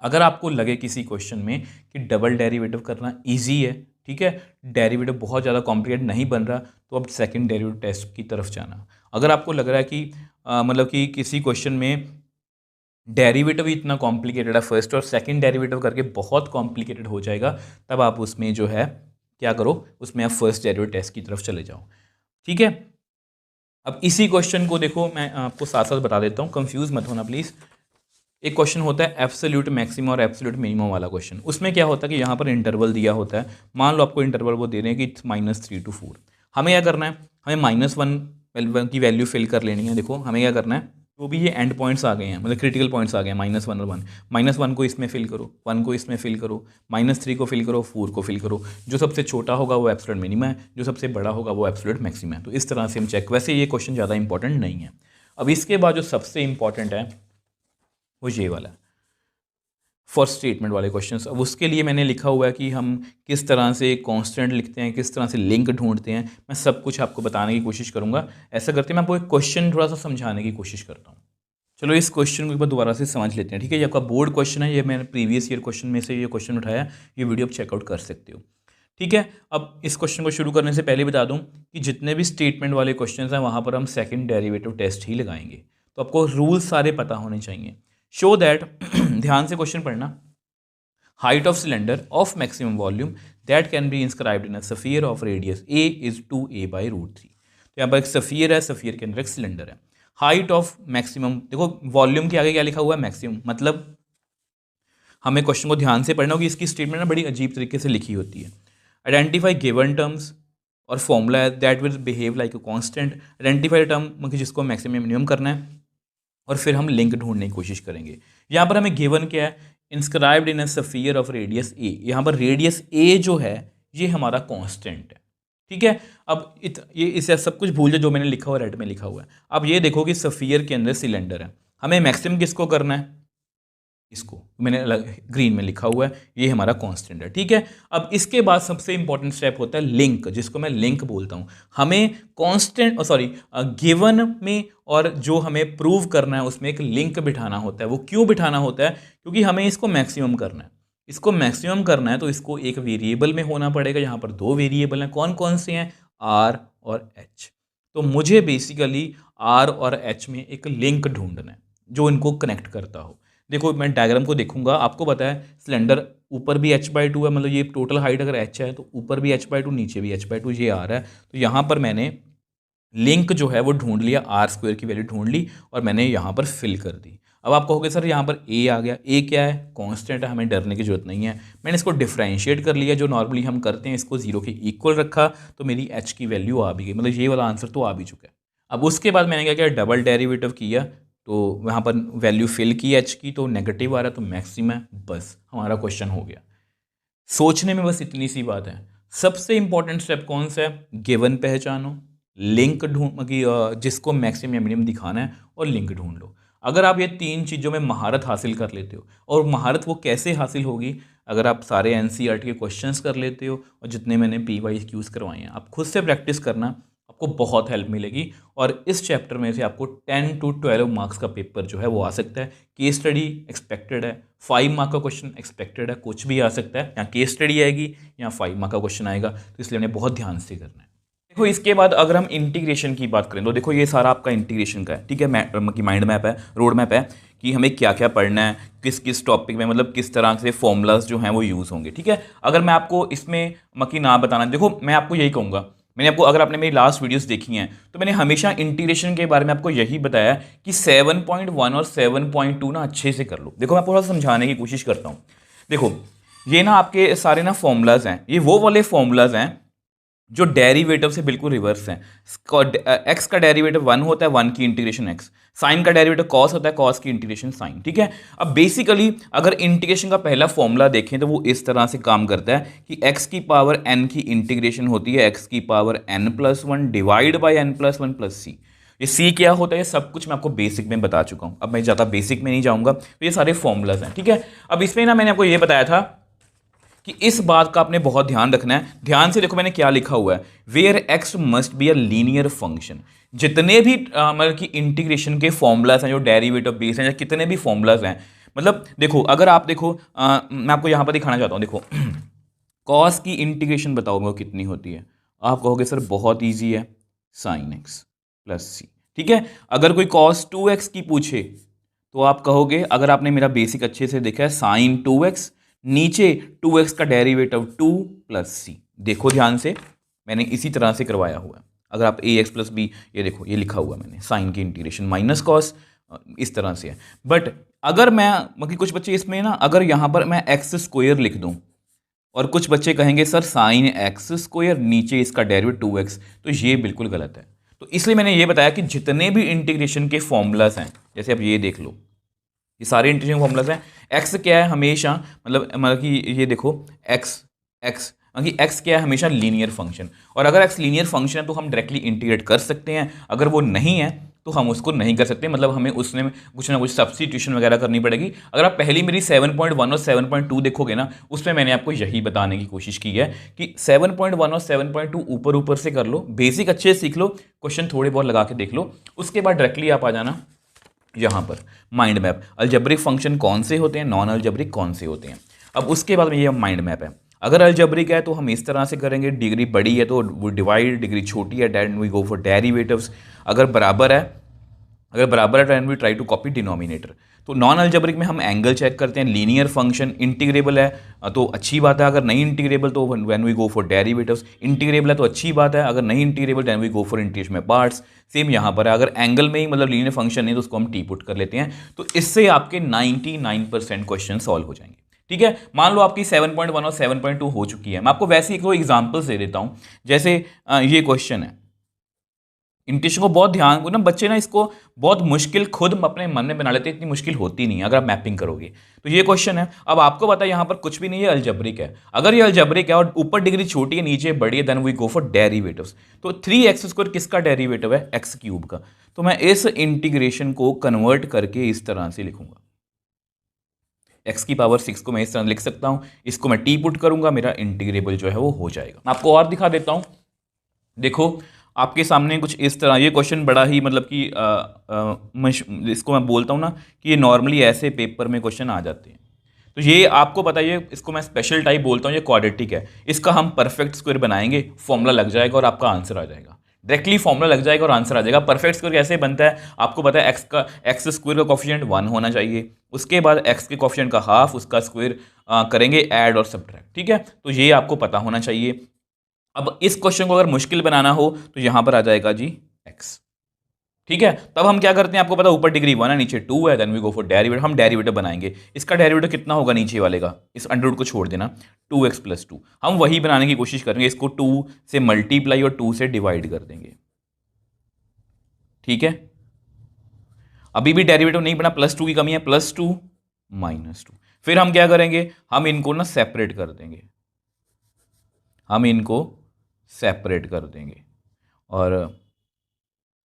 अगर आपको लगे किसी क्वेश्चन में कि डबल डेरिवेटिव करना इजी है, ठीक है, डेरिवेटिव बहुत ज़्यादा कॉम्प्लिकेटेड नहीं बन रहा, तो अब सेकंड डेरिवेटिव टेस्ट की तरफ जाना। अगर आपको लग रहा है कि मतलब कि किसी क्वेश्चन में डेरिवेटिव ही इतना कॉम्प्लिकेटेड है, फर्स्ट और सेकंड डेरिवेटिव करके बहुत कॉम्प्लिकेटेड हो जाएगा, तब आप उसमें जो है क्या करो, उसमें आप फर्स्ट डेरिवेटिव टेस्ट की तरफ चले जाओ, ठीक है। अब इसी क्वेश्चन को देखो, मैं आपको साथ साथ बता देता हूँ, कंफ्यूज मत होना प्लीज़। एक क्वेश्चन होता है एब्सोल्यूट मैक्सिमम और एब्सोल्यूट मिनिमम वाला क्वेश्चन। उसमें क्या होता है कि यहाँ पर इंटरवल दिया होता है, मान लो आपको इंटरवल वो दे रहे हैं कि -3 to 4। हमें क्या करना है, हमें -1 की वैल्यू फिल कर लेनी है। देखो हमें क्या करना है, जो भी ये एंड पॉइंट्स आ गए हैं, मतलब क्रिटिकल पॉइंट्स आ गए हैं, -1 और 1, -1 को इसमें फिल करो, 1 को इसमें फिल करो, -3 को फिल करो, 4 को फिल करो। जो सबसे छोटा होगा वो एब्सोल्यूट मिनिमम है, जो सबसे बड़ा होगा वो एब्सोल्यूट मैक्सिमम है। तो इस तरह से हम चेक, वैसे ये क्वेश्चन ज़्यादा इंपॉर्टेंट नहीं है। अब इसके बाद जो सबसे इंपॉर्टेंट है वो ये वाला फर्स्ट स्टेटमेंट वाले क्वेश्चंस। अब उसके लिए मैंने लिखा हुआ है कि हम किस तरह से कांस्टेंट लिखते हैं, किस तरह से लिंक ढूंढते हैं, मैं सब कुछ आपको बताने की कोशिश करूंगा। ऐसा करते मैं आपको एक क्वेश्चन थोड़ा सा समझाने की कोशिश करता हूँ। चलो इस क्वेश्चन को एक बार दोबारा से समझ लेते हैं, ठीक है। ये आपका बोर्ड क्वेश्चन है, ये मैंने प्रीवियस ईयर क्वेश्चन में से ये क्वेश्चन उठाया, ये वीडियो आप चेकआउट कर सकते हो, ठीक है। अब इस क्वेश्चन को शुरू करने से पहले बता दूं कि जितने भी स्टेटमेंट वाले क्वेश्चन हैं वहाँ पर हम सेकंड डेरिवेटिव टेस्ट ही लगाएंगे, तो आपको रूल्स सारे पता होने चाहिए। शो दैट ध्यान से क्वेश्चन पढ़ना, height of cylinder of maximum volume that can be inscribed in a sphere of radius a is 2a by √3। तो यहाँ पर एक सफ़ियर है, सफ़ियर के अंदर एक सिलेंडर है। हाइट ऑफ मैक्सिमम, देखो वॉल्यूम के आगे क्या लिखा हुआ है, मैक्सिमम। मतलब हमें क्वेश्चन को ध्यान से पढ़ना होगी, इसकी स्टेटमेंट ना बड़ी अजीब तरीके से लिखी होती है। आइडेंटिफाई गिवन टर्म्स, और फॉर्मूला है that will behave like a constant. Identify term मतलब जिसको मैक्सिमम मिनिमम करना है, और फिर हम लिंक ढूंढने की कोशिश करेंगे। यहाँ पर हमें गिवन क्या है, inscribed in a sphere of radius a. यहाँ पर रेडियस ए जो है ये हमारा कांस्टेंट है, ठीक है। अब ये इसे सब कुछ भूल जाओ जो मैंने लिखा हुआ रेड में लिखा हुआ है। अब ये देखो कि स्फीयर के अंदर सिलेंडर है, हमें मैक्सिमम किसको करना है, इसको मैंने ग्रीन में लिखा हुआ है, ये हमारा कांस्टेंट है, ठीक है। अब इसके बाद सबसे इंपॉर्टेंट स्टेप होता है लिंक, जिसको मैं लिंक बोलता हूँ। हमें कांस्टेंट गिवन में और जो हमें प्रूव करना है उसमें एक लिंक बिठाना होता है। वो क्यों बिठाना होता है, क्योंकि हमें इसको मैक्सिमम करना है। इसको मैक्सिमम करना है तो इसको एक वेरिएबल में होना पड़ेगा। यहाँ पर दो वेरिएबल हैं, कौन कौन से हैं, आर और एच। तो मुझे बेसिकली आर और एच में एक लिंक ढूंढना है जो इनको कनेक्ट करता हो। देखो मैं डायग्राम को देखूंगा, आपको पता है सिलेंडर ऊपर भी h/2 है, मतलब ये टोटल हाइट अगर h है तो ऊपर भी h/2 नीचे भी h/2 ये आ रहा है। तो यहाँ पर मैंने लिंक जो है वो ढूंढ लिया, r² की वैल्यू ढूंढ ली और मैंने यहाँ पर फिल कर दी। अब आप कहोगे सर यहाँ पर a आ गया, a क्या है, कांस्टेंट है, हमें डरने की जरूरत नहीं है। मैंने इसको डिफ्रेंशिएट कर लिया, जो नॉर्मली हम करते हैं, इसको 0 के इक्वल रखा, तो मेरी h की वैल्यू आ भी गई, मतलब ये वाला आंसर तो आ भी चुका है। अब उसके बाद मैंने क्या किया, डबल डेरिवेटिव किया, तो वहाँ पर वैल्यू फिल की एच की, तो नेगेटिव आ रहा है तो मैक्सिमम है, बस हमारा क्वेश्चन हो गया। सोचने में बस इतनी सी बात है। सबसे इंपॉर्टेंट स्टेप कौन सा है? गिवन पहचानो, लिंक ढूंढ कि जिसको मैक्सिमम या मिनिमम दिखाना है, और लिंक ढूंढ लो। अगर आप ये तीन चीज़ों में महारत हासिल कर लेते हो, और महारत वो कैसे हासिल होगी? अगर आप सारे एनसीईआरटी के क्वेश्चंस कर लेते हो, और जितने मैंने PYQs करवाए हैं आप खुद से प्रैक्टिस करना, आपको बहुत हेल्प मिलेगी। और इस चैप्टर में से आपको 10 to 12 मार्क्स का पेपर जो है वो आ सकता है। केस स्टडी एक्सपेक्टेड है, 5 मार्क का क्वेश्चन एक्सपेक्टेड है, कुछ भी आ सकता है, या केस स्टडी आएगी या 5 मार्क का क्वेश्चन आएगा, तो इसलिए हमें बहुत ध्यान से करना है। देखो इसके बाद अगर हम इंटीग्रेशन की बात करें तो देखो ये सारा आपका इंटीग्रेशन का है, ठीक है, माइंड मैप है, रोड मैप है कि हमें क्या क्या पढ़ना है, किस किस टॉपिक में, मतलब किस तरह से फॉर्मूलाज जो हैं वो यूज़ होंगे, ठीक है। अगर मैं आपको इसमें ना बताना, देखो मैं आपको यही कहूँगा, मैंने आपको, अगर आपने मेरी लास्ट वीडियोस देखी हैं तो मैंने हमेशा इंटीग्रेशन के बारे में आपको यही बताया कि 7.1 और 7.2 ना अच्छे से कर लो। देखो मैं थोड़ा समझाने की कोशिश करता हूँ। देखो ये ना आपके सारे ना फॉर्मूलाज हैं, ये वो वाले फॉर्मूलाज हैं जो डेरिवेटिव से बिल्कुल रिवर्स हैं। एक्स का डेरिवेटिव 1 होता है, 1 की इंटीग्रेशन एक्स, साइन का डेरिवेटिव कॉस होता है, कॉस की इंटीग्रेशन साइन, ठीक है। अब बेसिकली अगर इंटीग्रेशन का पहला फॉर्मूला देखें तो वो इस तरह से काम करता है कि एक्स की पावर n की इंटीग्रेशन होती है एक्स की power n+1 divide by n+1 plus C. ये सी क्या होता है ये सब कुछ मैं आपको बेसिक में बता चुका हूं, अब मैं ज़्यादा बेसिक में नहीं जाऊंगा, तो ये सारे फॉर्मूलाज हैं, ठीक है। अब इसमें ना मैंने आपको ये बताया था कि इस बात का आपने बहुत ध्यान रखना है। ध्यान से देखो मैंने क्या लिखा हुआ है, where X must be a linear function. जितने भी मतलब कि इंटीग्रेशन के फॉर्मूलाज हैं, जो डेरिवेटिव बेस हैं, या कितने भी फॉर्मूलाज हैं, मतलब देखो अगर आप देखो मैं आपको यहां पर दिखाना चाहता हूं, देखो कॉस की इंटीग्रेशन बताओ मेरे को कितनी होती है? आप कहोगे सर बहुत ईजी है, साइन एक्स प्लस सी, ठीक है। अगर कोई कॉस 2x की पूछे तो आप कहोगे, अगर आपने मेरा बेसिक अच्छे से देखा है, साइन 2x, नीचे 2x का डेरिवेटिव 2 प्लस सी। देखो ध्यान से, मैंने इसी तरह से करवाया हुआ है। अगर आप ax प्लस बी, ये देखो ये लिखा हुआ है मैंने, साइन की इंटीग्रेशन माइनस कॉस, इस तरह से है। बट अगर मैं मतलब कुछ बच्चे इसमें ना, अगर यहाँ पर मैं एक्स स्क्वायर लिख दूँ, और कुछ बच्चे कहेंगे सर साइन एक्स स्क्वायर, नीचे इसका डेरिवेटिव 2x, तो ये बिल्कुल गलत है। तो इसलिए मैंने ये बताया कि जितने भी इंटीग्रेशन के फॉर्मूलाज हैं, जैसे आप ये देख लो, ये सारे इंटीग्रेशन फॉर्मूलाज हैं। एक्स क्या है हमेशा, मतलब कि ये देखो एक्स एक्स कि एक्स क्या है हमेशा लीनियर फंक्शन, और अगर एक्स लीनियर फंक्शन है तो हम डायरेक्टली इंटीग्रेट कर सकते हैं, अगर वो नहीं है तो हम उसको नहीं कर सकते, मतलब हमें उसमें कुछ ना कुछ सब्स्टिट्यूशन वगैरह करनी पड़ेगी। अगर आप पहली मेरी 7.1 और 7.2 देखोगे ना, उसमें मैंने आपको यही बताने की कोशिश की है कि 7.1 और 7.2 ऊपर ऊपर से कर लो, बेसिक अच्छे से सीख लो, क्वेश्चन थोड़े बहुत लगा के देख लो, उसके बाद डायरेक्टली आप आ जाना यहाँ पर माइंड मैप, अलजेब्रिक फंक्शन कौन से होते हैं, नॉन अलजेब्रिक कौन से होते हैं। अब उसके बाद में ये माइंड मैप है। अगर अलजेब्रिक है तो हम इस तरह से करेंगे, डिग्री बड़ी है तो वो डिवाइड, डिग्री छोटी है then we go for derivatives. अगर बराबर है then we try to copy denominator. तो नॉन अलजेब्रिक में हम एंगल चेक करते हैं, लीनियर फंक्शन इंटीग्रेबल है तो अच्छी बात है, अगर नहीं इंटीग्रेबल तो when we go for derivatives, integrable है तो अच्छी बात है, अगर नहीं integrable then we go for integration में पार्ट्स। सेम यहाँ पर है, अगर एंगल में ही मतलब लीनियर फंक्शन नहीं तो उसको हम टी पुट कर लेते हैं, तो इससे आपके 99% क्वेश्चन सॉल्व हो जाएंगे, ठीक है। मान लो आपकी 7.1 और 7.2 हो चुकी है, मैं आपको वैसे एक दो एग्जाम्पल्स दे देता हूँ। जैसे ये क्वेश्चन है, इंटीग्रेशन को बहुत ध्यान को ना बच्चे ना इसको बहुत मुश्किल खुद अपने मन में बना लेते हैं, इतनी मुश्किल होती नहीं है अगर आप मैपिंग करोगे। तो ये क्वेश्चन है, अब आपको पता है यहाँ पर कुछ भी नहीं है, अलजेब्रिक है। अगर ये अलजेब्रिक है और ऊपर डिग्री छोटी है नीचे बड़ी है, then we go for derivatives. तो 3x² किसका डेरिवेटिव है? x³ का। तो मैं इस इंटीग्रेशन को कन्वर्ट करके इस तरह से लिखूंगा, x की पावर 6 को मैं इस तरह लिख सकता हूं, इसको मैं टी पुट करूंगा, मेरा इंटीग्रेबल जो है वो हो जाएगा। मैं आपको और दिखा देता हूं, देखो आपके सामने कुछ इस तरह, ये क्वेश्चन बड़ा ही मतलब कि इसको मैं बोलता हूँ ना कि ये नॉर्मली ऐसे पेपर में क्वेश्चन आ जाते हैं। तो ये आपको बताइए, इसको मैं स्पेशल टाइप बोलता हूँ, ये क्वाड्रेटिक है, इसका हम परफेक्ट स्क्वायर बनाएंगे, फॉर्मूला लग जाएगा और आपका आंसर आ जाएगा, डायरेक्टली फॉर्मूला लग जाएगा और आंसर आ जाएगा। परफेक्ट स्क्वायर कैसे बनता है आपको पता है, एक्स स्क्वायर का कॉफिशिएंट 1 होना चाहिए, उसके बाद एक्स के कॉफिशिएंट का हाफ, उसका स्क्वायर करेंगे ऐड और सब्ट्रैक्ट, ठीक है। तो ये आपको पता होना चाहिए। अब इस क्वेश्चन को अगर मुश्किल बनाना हो तो यहां पर आ जाएगा जी x, ठीक है। तब हम क्या करते हैं आपको पता, ऊपर डिग्री 1 है नीचे 2 है, then we go for derivative. हम डेरिवेटिव बनाएंगे, इसका डेरिवेटिव कितना होगा नीचे वाले का, इस अंडर को छोड़ देना, 2x + 2। हम वही बनाने की कोशिश करेंगे, इसको 2 से मल्टीप्लाई और 2 से डिवाइड कर देंगे, ठीक है। अभी भी डेरिवेटिव नहीं बना, +2 की कमी है, +2 -2। फिर हम क्या करेंगे, हम इनको ना सेपरेट कर देंगे, हम इनको सेपरेट कर देंगे और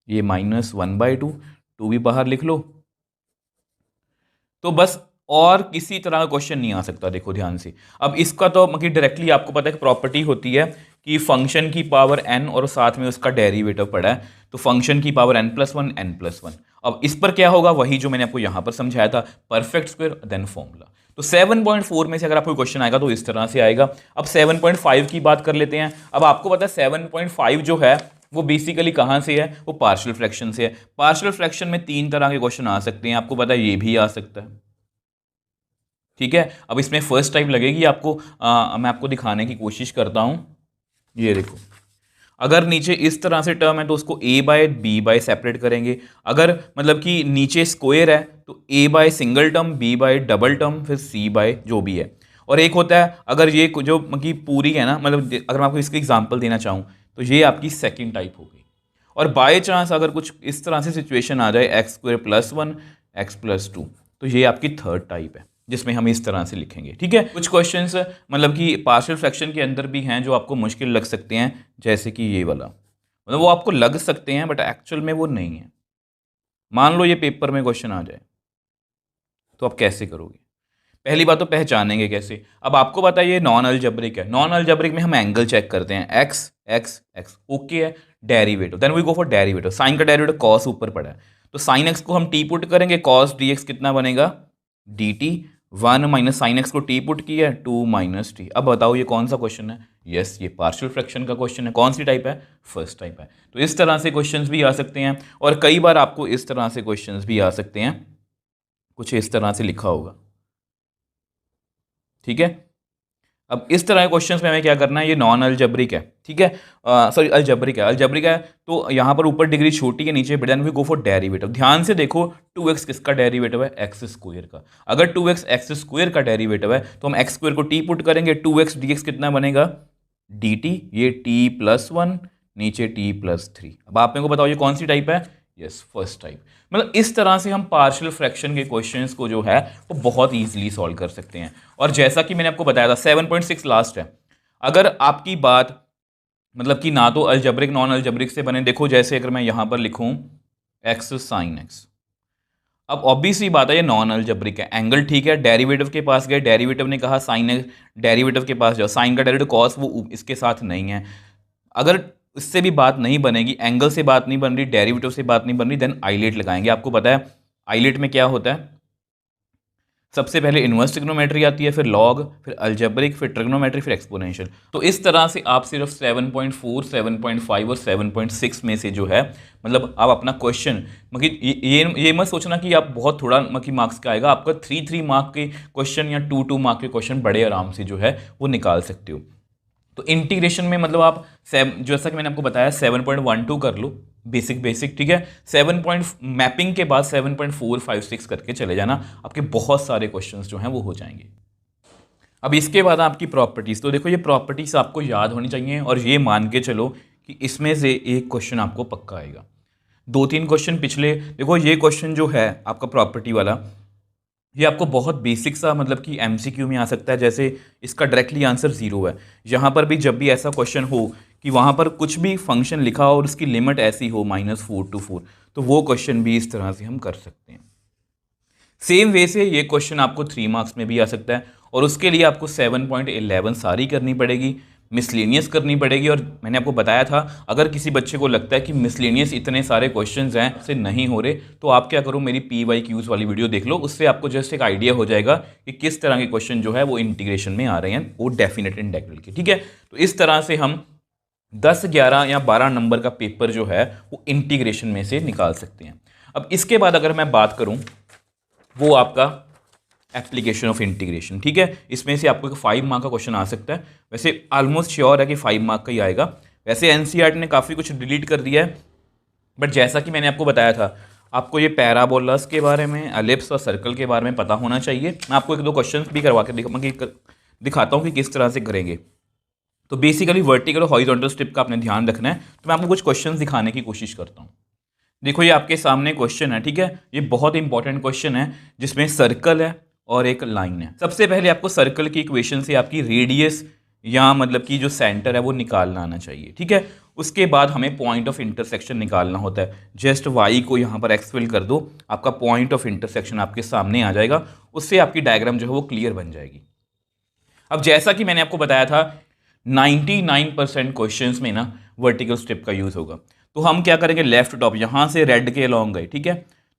ये -1/2, 2 भी बाहर लिख लो। तो बस और किसी तरह का क्वेश्चन नहीं आ सकता, देखो ध्यान से। अब इसका तो मतलब डायरेक्टली आपको पता है कि प्रॉपर्टी होती है कि फंक्शन की पावर n और साथ में उसका डेरिवेटिव पड़ा है, तो फंक्शन की पावर n+1 n+1। अब इस पर क्या होगा, वही जो मैंने आपको यहां पर समझाया था, परफेक्ट स्क्वायर देन फॉर्मूला। तो 7.4 में से अगर आपको क्वेश्चन आएगा तो इस तरह से आएगा। अब 7.5 की बात कर लेते हैं। अब आपको पता है 7.5 जो है वो बेसिकली कहाँ से है, वो पार्शियल फ्रैक्शन से है। पार्शियल फ्रैक्शन में 3 तरह के क्वेश्चन आ सकते हैं, आपको पता है ये भी आ सकता है, ठीक है। अब इसमें फर्स्ट टाइप लगेगी आपको, मैं आपको दिखाने की कोशिश करता हूं। ये देखो, अगर नीचे इस तरह से टर्म है तो उसको a/b सेपरेट करेंगे। अगर मतलब कि नीचे स्क्वायर है तो a/सिंगल टर्म, b/डबल टर्म, फिर c/ जो भी है। और एक होता है अगर ये जो मतलब पूरी है ना, मतलब अगर मैं आपको इसकी एग्जांपल देना चाहूँ तो ये आपकी सेकंड टाइप हो गई। और बाय चांस अगर कुछ इस तरह से सिचुएशन आ जाए x² + 1 x+2, तो ये आपकी थर्ड टाइप है जिसमें हम इस तरह से लिखेंगे, ठीक है। कुछ क्वेश्चंस मतलब कि पार्शियल फ्रैक्शन के अंदर भी हैं जो आपको मुश्किल लग सकते हैं, जैसे कि ये वाला, मतलब वो आपको लग सकते हैं बट एक्चुअल में वो नहीं है। मान लो ये पेपर में क्वेश्चन आ जाए तो आप कैसे करोगे। पहली बात तो पहचानेंगे कैसे। अब आपको पता है ये नॉन अलजेब्रिक है, नॉन अलजेब्रिक में हम एंगल चेक करते हैं, एक्स एक्स एक्स, ओके है। Derivative, then we go for derivative. Sine का डेरिवेटिव कॉस ऊपर पड़ा है, तो साइन एक्स को हम टी पुट करेंगे, कॉस डी एक्स कितना बनेगा, D T. 1 minus sine X को टी पुट किया है, 2 - टी। अब बताओ ये कौन सा क्वेश्चन है, यस ये पार्शियल फ्रैक्शन का क्वेश्चन है। कौन सी टाइप है, फर्स्ट टाइप है। तो इस तरह से क्वेश्चंस भी आ सकते हैं, और कई बार आपको इस तरह से क्वेश्चंस भी आ सकते हैं, कुछ इस तरह से लिखा होगा, ठीक है। अब इस तरह के क्वेश्चंस में हमें क्या करना है, ये नॉन अलजेब्रिक है, ठीक है, सॉरी अलजेब्रिक है, अलजेब्रिक है। तो यहाँ पर ऊपर डिग्री छोटी है, नीचे बड़ी, then we go for derivative. ध्यान से देखो 2x किसका डेरिवेटिव है, x² का। अगर 2x x² का डेरिवेटिव है तो हम x² को टी पुट करेंगे, 2x dx कितना बनेगा, dt। ये t+1, नीचे t+3। अब आप मेरे को बताओ ये कौन सी टाइप है, यस फर्स्ट टाइप। मतलब इस तरह से हम पार्शियल फ्रैक्शन के क्वेश्चंस को जो है वो बहुत इजीली सॉल्व कर सकते हैं। और जैसा कि मैंने आपको बताया था 7.6 लास्ट है। अगर आपकी बात मतलब कि ना तो अलजेब्रिक नॉन अलजेब्रिक से बने, देखो जैसे अगर मैं यहां पर लिखूं x sin x, अब ऑब्वियसली बात है ये नॉन अलजेब्रिक है, एंगल ठीक है, डेरिवेटिव के पास गए, डेरिवेटिव ने कहा साइन एक्स, डेरिवेटिव के पास जाओ, साइन का डेरिवेटिव कॉस वो इसके साथ नहीं है। अगर इससे भी बात नहीं बनेगी, एंगल से बात नहीं बन रही, डेरिवेटिव से बात नहीं बन रही, देन आइलेट लगाएंगे। आपको पता है आइलेट में क्या होता है, सबसे पहले इनवर्स ट्रिग्नोमेट्री आती है, फिर लॉग, फिर अलजेब्रिक, फिर ट्रिग्नोमेट्री, फिर एक्सपोनेंशियल। तो इस तरह से आप सिर्फ 7.4, 7.5 और 7.6 में से जो है मतलब आप अपना क्वेश्चन मतलब ये मत सोचना कि आप बहुत थोड़ा मतलब मार्क्स का आएगा, आपका 3 मार्क के क्वेश्चन या 2 मार्क के क्वेश्चन बड़े आराम से जो है वो निकाल सकते हो। तो इंटीग्रेशन में मतलब आप जैसा कि मैंने आपको बताया 7.12 कर लो, बेसिक, ठीक है। 7 मैपिंग के बाद 7.456 करके चले जाना, आपके बहुत सारे क्वेश्चंस जो हैं वो हो जाएंगे। अब इसके बाद आपकी प्रॉपर्टीज, तो देखो ये प्रॉपर्टीज आपको याद होनी चाहिए, और ये मान के चलो कि इसमें से एक क्वेश्चन आपको पक्का आएगा। 2-3 क्वेश्चन पिछले, देखो ये क्वेश्चन जो है आपका प्रॉपर्टी वाला, ये आपको बहुत बेसिक सा मतलब कि एमसीक्यू में आ सकता है। जैसे इसका डायरेक्टली आंसर 0 है, यहाँ पर भी जब भी ऐसा क्वेश्चन हो कि वहाँ पर कुछ भी फंक्शन लिखा हो और उसकी लिमिट ऐसी हो -4 to 4, तो वो क्वेश्चन भी इस तरह से हम कर सकते हैं। सेम वे से ये क्वेश्चन आपको 3 मार्क्स में भी आ सकता है, और उसके लिए आपको 7.11 सारी करनी पड़ेगी, मिसलेनियस करनी पड़ेगी। और मैंने आपको बताया था अगर किसी बच्चे को लगता है कि मिसलेनियस इतने सारे क्वेश्चंस हैं से नहीं हो रहे, तो आप क्या करो, मेरी PYQs वाली वीडियो देख लो, उससे आपको जस्ट एक आइडिया हो जाएगा कि किस तरह के क्वेश्चन जो है वो इंटीग्रेशन में आ रहे हैं, वो डेफिनेट इंटेग्रल के, ठीक है। तो इस तरह से हम 10, 11 या 12 नंबर का पेपर जो है वो इंटीग्रेशन में से निकाल सकते हैं। अब इसके बाद अगर मैं बात करूं वो आपका एप्लीकेशन ऑफ इंटीग्रेशन, ठीक है। इसमें से आपको 5 मार्क का क्वेश्चन आ सकता है, वैसे ऑलमोस्ट श्योर है कि 5 मार्क का ही आएगा। वैसे एनसीईआरटी ने काफ़ी कुछ डिलीट कर दिया है, बट जैसा कि मैंने आपको बताया था आपको ये पैराबोलास के बारे में, एलिप्स और सर्कल के बारे में पता होना चाहिए। मैं आपको 1-2 क्वेश्चन भी करवा के दिखाता हूँ कि किस तरह से करेंगे। तो बेसिकली वर्टिकल और हॉरिजॉन्टल स्ट्रिप का आपने ध्यान रखना है, तो मैं आपको कुछ क्वेश्चन दिखाने की कोशिश करता हूँ। देखो ये आपके सामने क्वेश्चन है, ठीक है। ये बहुत इंपॉर्टेंट क्वेश्चन है जिसमें सर्कल है और एक लाइन है। सबसे पहले आपको सर्कल की इक्वेशन से आपकी रेडियस या मतलब कि जो सेंटर है वो निकालना आना चाहिए, ठीक है। उसके बाद हमें पॉइंट ऑफ इंटरसेक्शन निकालना होता है। जस्ट वाई को यहाँ पर एक्स फिल कर दो, आपका पॉइंट ऑफ इंटरसेक्शन आपके सामने आ जाएगा। उससे आपकी डायग्राम जो है वो क्लियर बन जाएगी। अब जैसा कि मैंने आपको बताया था 99% क्वेश्चंस में ना वर्टिकल स्ट्रिप का यूज होगा। तो हम क्या करेंगे, लेफ्ट टॉप यहां से रेड के अलोंग गए, ठीक है।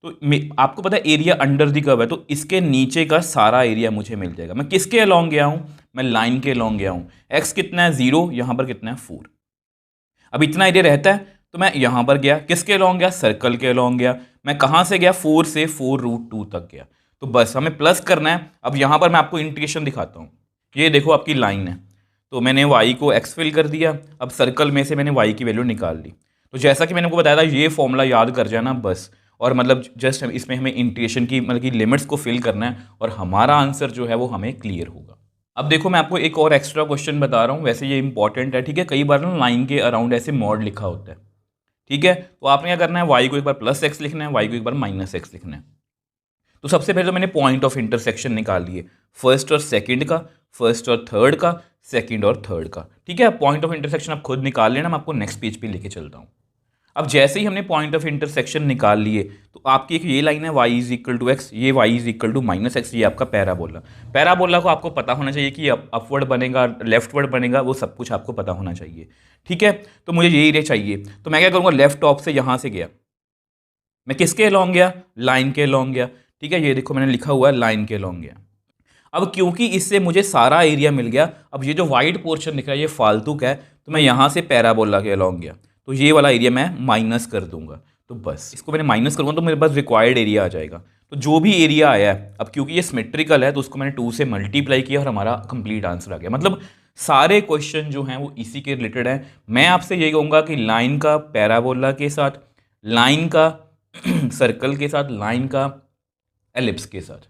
तो आपको पता है एरिया अंडर दी कर्व है, तो इसके नीचे का सारा एरिया मुझे मिल जाएगा। मैं किसके अलोंग गया हूं, मैं लाइन के अलोंग गया हूं। एक्स कितना है 0, यहां पर कितना है 4। अब इतना एरिया रहता है तो मैं यहां पर गया, किसके अलोंग गया, सर्कल के अलोंग गया। मैं कहां से गया, 4 से 4√2 तक गया। तो बस हमें प्लस करना है। अब यहां पर मैं आपको इंटीग्रेशन दिखाता हूं। ये देखो आपकी लाइन है, तो मैंने y को x फिल कर दिया। अब सर्कल में से मैंने y की वैल्यू निकाल ली। तो जैसा कि मैंने आपको बताया था ये फॉर्मूला याद कर जाना बस। और मतलब जस्ट इसमें हमें इंटीग्रेशन की मतलब कि लिमिट्स को फिल करना है और हमारा आंसर जो है वो हमें क्लियर होगा। अब देखो मैं आपको एक और एक्स्ट्रा क्वेश्चन बता रहा हूँ, वैसे ये इंपॉर्टेंट है, ठीक है। कई बार ना लाइन के अराउंड ऐसे मॉड लिखा होता है, ठीक है। तो आपने क्या करना है, y को एक बार प्लस x लिखना है, y को एक बार माइनस x लिखना है। तो सबसे पहले तो मैंने पॉइंट ऑफ इंटरसेक्शन निकाल लिए, फर्स्ट और सेकंड का, फर्स्ट और थर्ड का, सेकंड और थर्ड का, ठीक है। पॉइंट ऑफ इंटरसेक्शन आप खुद निकाल लेना, मैं आपको नेक्स्ट पेज पे लेके चलता हूँ। अब जैसे ही हमने पॉइंट ऑफ इंटरसेक्शन निकाल लिए तो आपकी एक ये लाइन है y is equal to X, ये y is equal to minus X, ये आपका पैराबोला। पैराबोला को आपको पता होना चाहिए कि अपवर्ड बनेगा लेफ्टवर्ड बनेगा, वो सब कुछ आपको पता होना चाहिए, ठीक है। तो मुझे ये एरिया चाहिए, तो मैं क्या करूँगा, लेफ्ट टॉप से यहाँ से गया, मैं किसके अलोंग गया, लाइन के अलोंग गया, ठीक है। ये देखो मैंने लिखा हुआ है लाइन के अलोंग गया। अब क्योंकि इससे मुझे सारा एरिया मिल गया, अब ये जो वाइट पोर्शन दिख रहा है ये फालतू का है, तो मैं यहाँ से पैराबोला के अलोंग गया, तो ये वाला एरिया मैं माइनस कर दूंगा। तो बस इसको मैंने माइनस करूँगा तो मेरे पास रिक्वायर्ड एरिया आ जाएगा। तो जो भी एरिया आया है, अब क्योंकि ये सिमेट्रिकल है तो उसको मैंने 2 से मल्टीप्लाई किया और हमारा कंप्लीट आंसर आ गया। मतलब सारे क्वेश्चन जो हैं वो इसी के रिलेटेड हैं। मैं आपसे यही कहूँगा कि लाइन का पैराबोला के साथ, लाइन का सर्कल के साथ, लाइन का एलिप्स के साथ,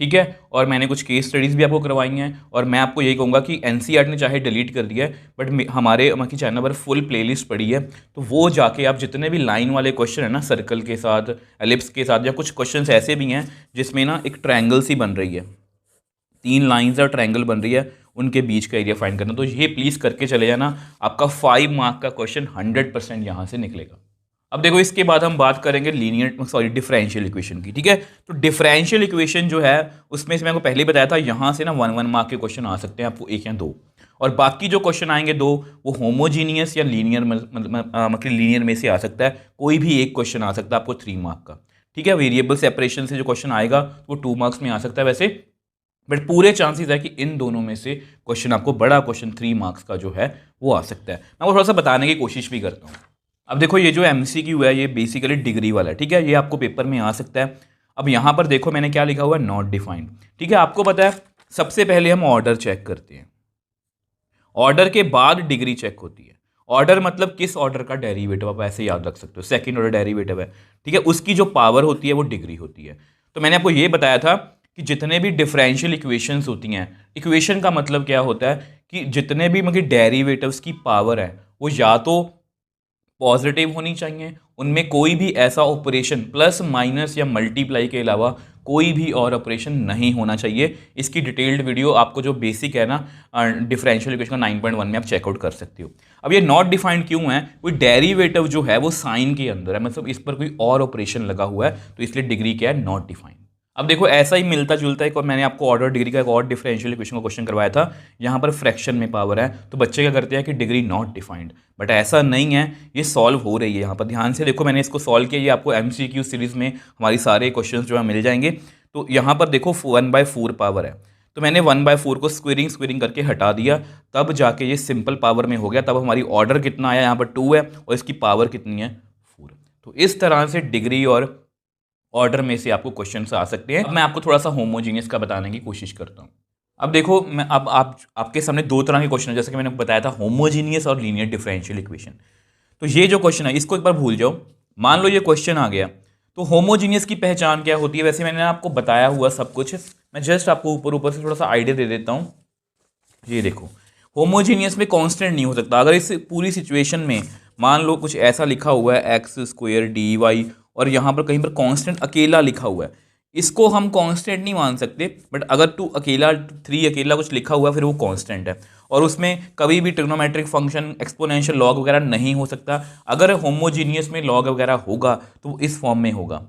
ठीक है। और मैंने कुछ केस स्टडीज़ भी आपको करवाई हैं। और मैं आपको यही कहूँगा कि एनसीईआरटी ने चाहे डिलीट कर दिया है बट हमारे चैनल पर फुल प्लेलिस्ट पड़ी है, तो वो जाके आप जितने भी लाइन वाले क्वेश्चन है ना, सर्कल के साथ, एलिप्स के साथ, या कुछ क्वेश्चन ऐसे भी हैं जिसमें ना एक ट्रायंगल सी बन रही है, 3 लाइन्स और ट्रायंगल बन रही है, उनके बीच का एरिया फाइंड करना, तो ये प्लीज़ करके चले जाना। आपका 5 मार्क का क्वेश्चन 100% यहाँ से निकलेगा। अब देखो इसके बाद हम बात करेंगे डिफरेंशियल इक्वेशन की, ठीक है। तो डिफरेंशियल इक्वेशन जो है उसमें से मैं आपको पहले ही बताया था, यहाँ से ना 1 मार्क के क्वेश्चन आ सकते हैं आपको 1 या 2, और बाकी जो क्वेश्चन आएंगे 2 वो होमोजीनियस या लीनियर मतलब लीनियर में से आ सकता है। कोई भी एक क्वेश्चन आ सकता है आपको 3 मार्क का, ठीक है। वेरिएबल सेपरेशन से जो क्वेश्चन आएगा वो 2 मार्क्स में आ सकता है वैसे, बट पूरे चांसेस है कि इन दोनों में से क्वेश्चन आपको बड़ा क्वेश्चन 3 मार्क्स का जो है वो आ सकता है। मैं वो थोड़ा सा बताने की कोशिश भी करता हूँ। अब देखो ये जो MCQ है ये बेसिकली डिग्री वाला है, ठीक है। ये आपको पेपर में आ सकता है। अब यहाँ पर देखो मैंने क्या लिखा हुआ है, नॉट डिफाइंड, ठीक है। आपको पता है सबसे पहले हम ऑर्डर चेक करते हैं, ऑर्डर के बाद डिग्री चेक होती है। ऑर्डर मतलब किस ऑर्डर का डेरिवेटिव, आप ऐसे याद रख सकते हो, सेकंड ऑर्डर डेरिवेटिव है, ठीक है। उसकी जो पावर होती है वो डिग्री होती है। तो मैंने आपको ये बताया था कि जितने भी डिफरेंशियल इक्वेशंस होती हैं, इक्वेशन का मतलब क्या होता है कि जितने भी मतलब डेरिवेटिव्स की पावर है वो या तो पॉजिटिव होनी चाहिए, उनमें कोई भी ऐसा ऑपरेशन प्लस माइनस या मल्टीप्लाई के अलावा कोई भी और ऑपरेशन नहीं होना चाहिए। इसकी डिटेल्ड वीडियो आपको जो बेसिक है ना डिफरेंशियल इक्वेशन का 9.1 में आप चेकआउट कर सकते हो। अब ये नॉट डिफाइंड क्यों है, कोई डेरिवेटिव जो है वो साइन के अंदर है, मतलब इस पर कोई और ऑपरेशन लगा हुआ है, तो इसलिए डिग्री क्या है, नॉट डिफाइंड। अब देखो ऐसा ही मिलता जुलता एक और मैंने आपको ऑर्डर डिग्री का एक और डिफरेंशियल इक्वेशन का क्वेश्चन करवाया था। यहाँ पर फ्रैक्शन में पावर है तो बच्चे क्या करते हैं कि डिग्री नॉट डिफाइंड, बट ऐसा नहीं है, ये सॉल्व हो रही है। यहाँ पर ध्यान से देखो मैंने इसको सॉल्व किया, ये आपको MCQ सीरीज में हमारी सारे क्वेश्चन जो है मिल जाएंगे। तो यहाँ पर देखो 1/4 पावर है, तो मैंने 1/4 को स्क्वेयरिंग करके हटा दिया, तब जाके ये सिंपल पावर में हो गया। तब हमारी ऑर्डर कितना आया, यहाँ पर 2 है और इसकी पावर कितनी है, 4। तो इस तरह से डिग्री और ऑर्डर में से आपको क्वेश्चंस आ सकते हैं। अब मैं आपको थोड़ा सा होमोजीनियस का बताने की कोशिश करता हूँ। अब देखो मैं अब आपके सामने 2 तरह के क्वेश्चन है, जैसे कि मैंने बताया था होमोजीनियस और लीनियर डिफरेंशियल इक्वेशन। तो ये जो क्वेश्चन है इसको एक बार भूल जाओ, मान लो ये क्वेश्चन आ गया, तो होमोजीनियस की पहचान क्या होती है, वैसे मैंने आपको बताया हुआ सब कुछ, मैं जस्ट आपको ऊपर से थोड़ा सा आइडिया दे देता हूँ। ये देखो होमोजीनियस में कांस्टेंट नहीं हो सकता। अगर इस पूरी सिचुएशन में मान लो कुछ ऐसा लिखा हुआ है एक्स स्क्वायर डी वाई, और यहाँ पर कहीं पर कांस्टेंट अकेला लिखा हुआ है, इसको हम कांस्टेंट नहीं मान सकते, बट अगर टू अकेला, थ्री अकेला कुछ लिखा हुआ है फिर वो कांस्टेंट है, और उसमें कभी भी ट्रिग्नोमेट्रिक फंक्शन एक्सपोनेंशियल लॉग वगैरह नहीं हो सकता। अगर होमोजीनियस में लॉग वगैरह होगा तो इस फॉर्म में होगा,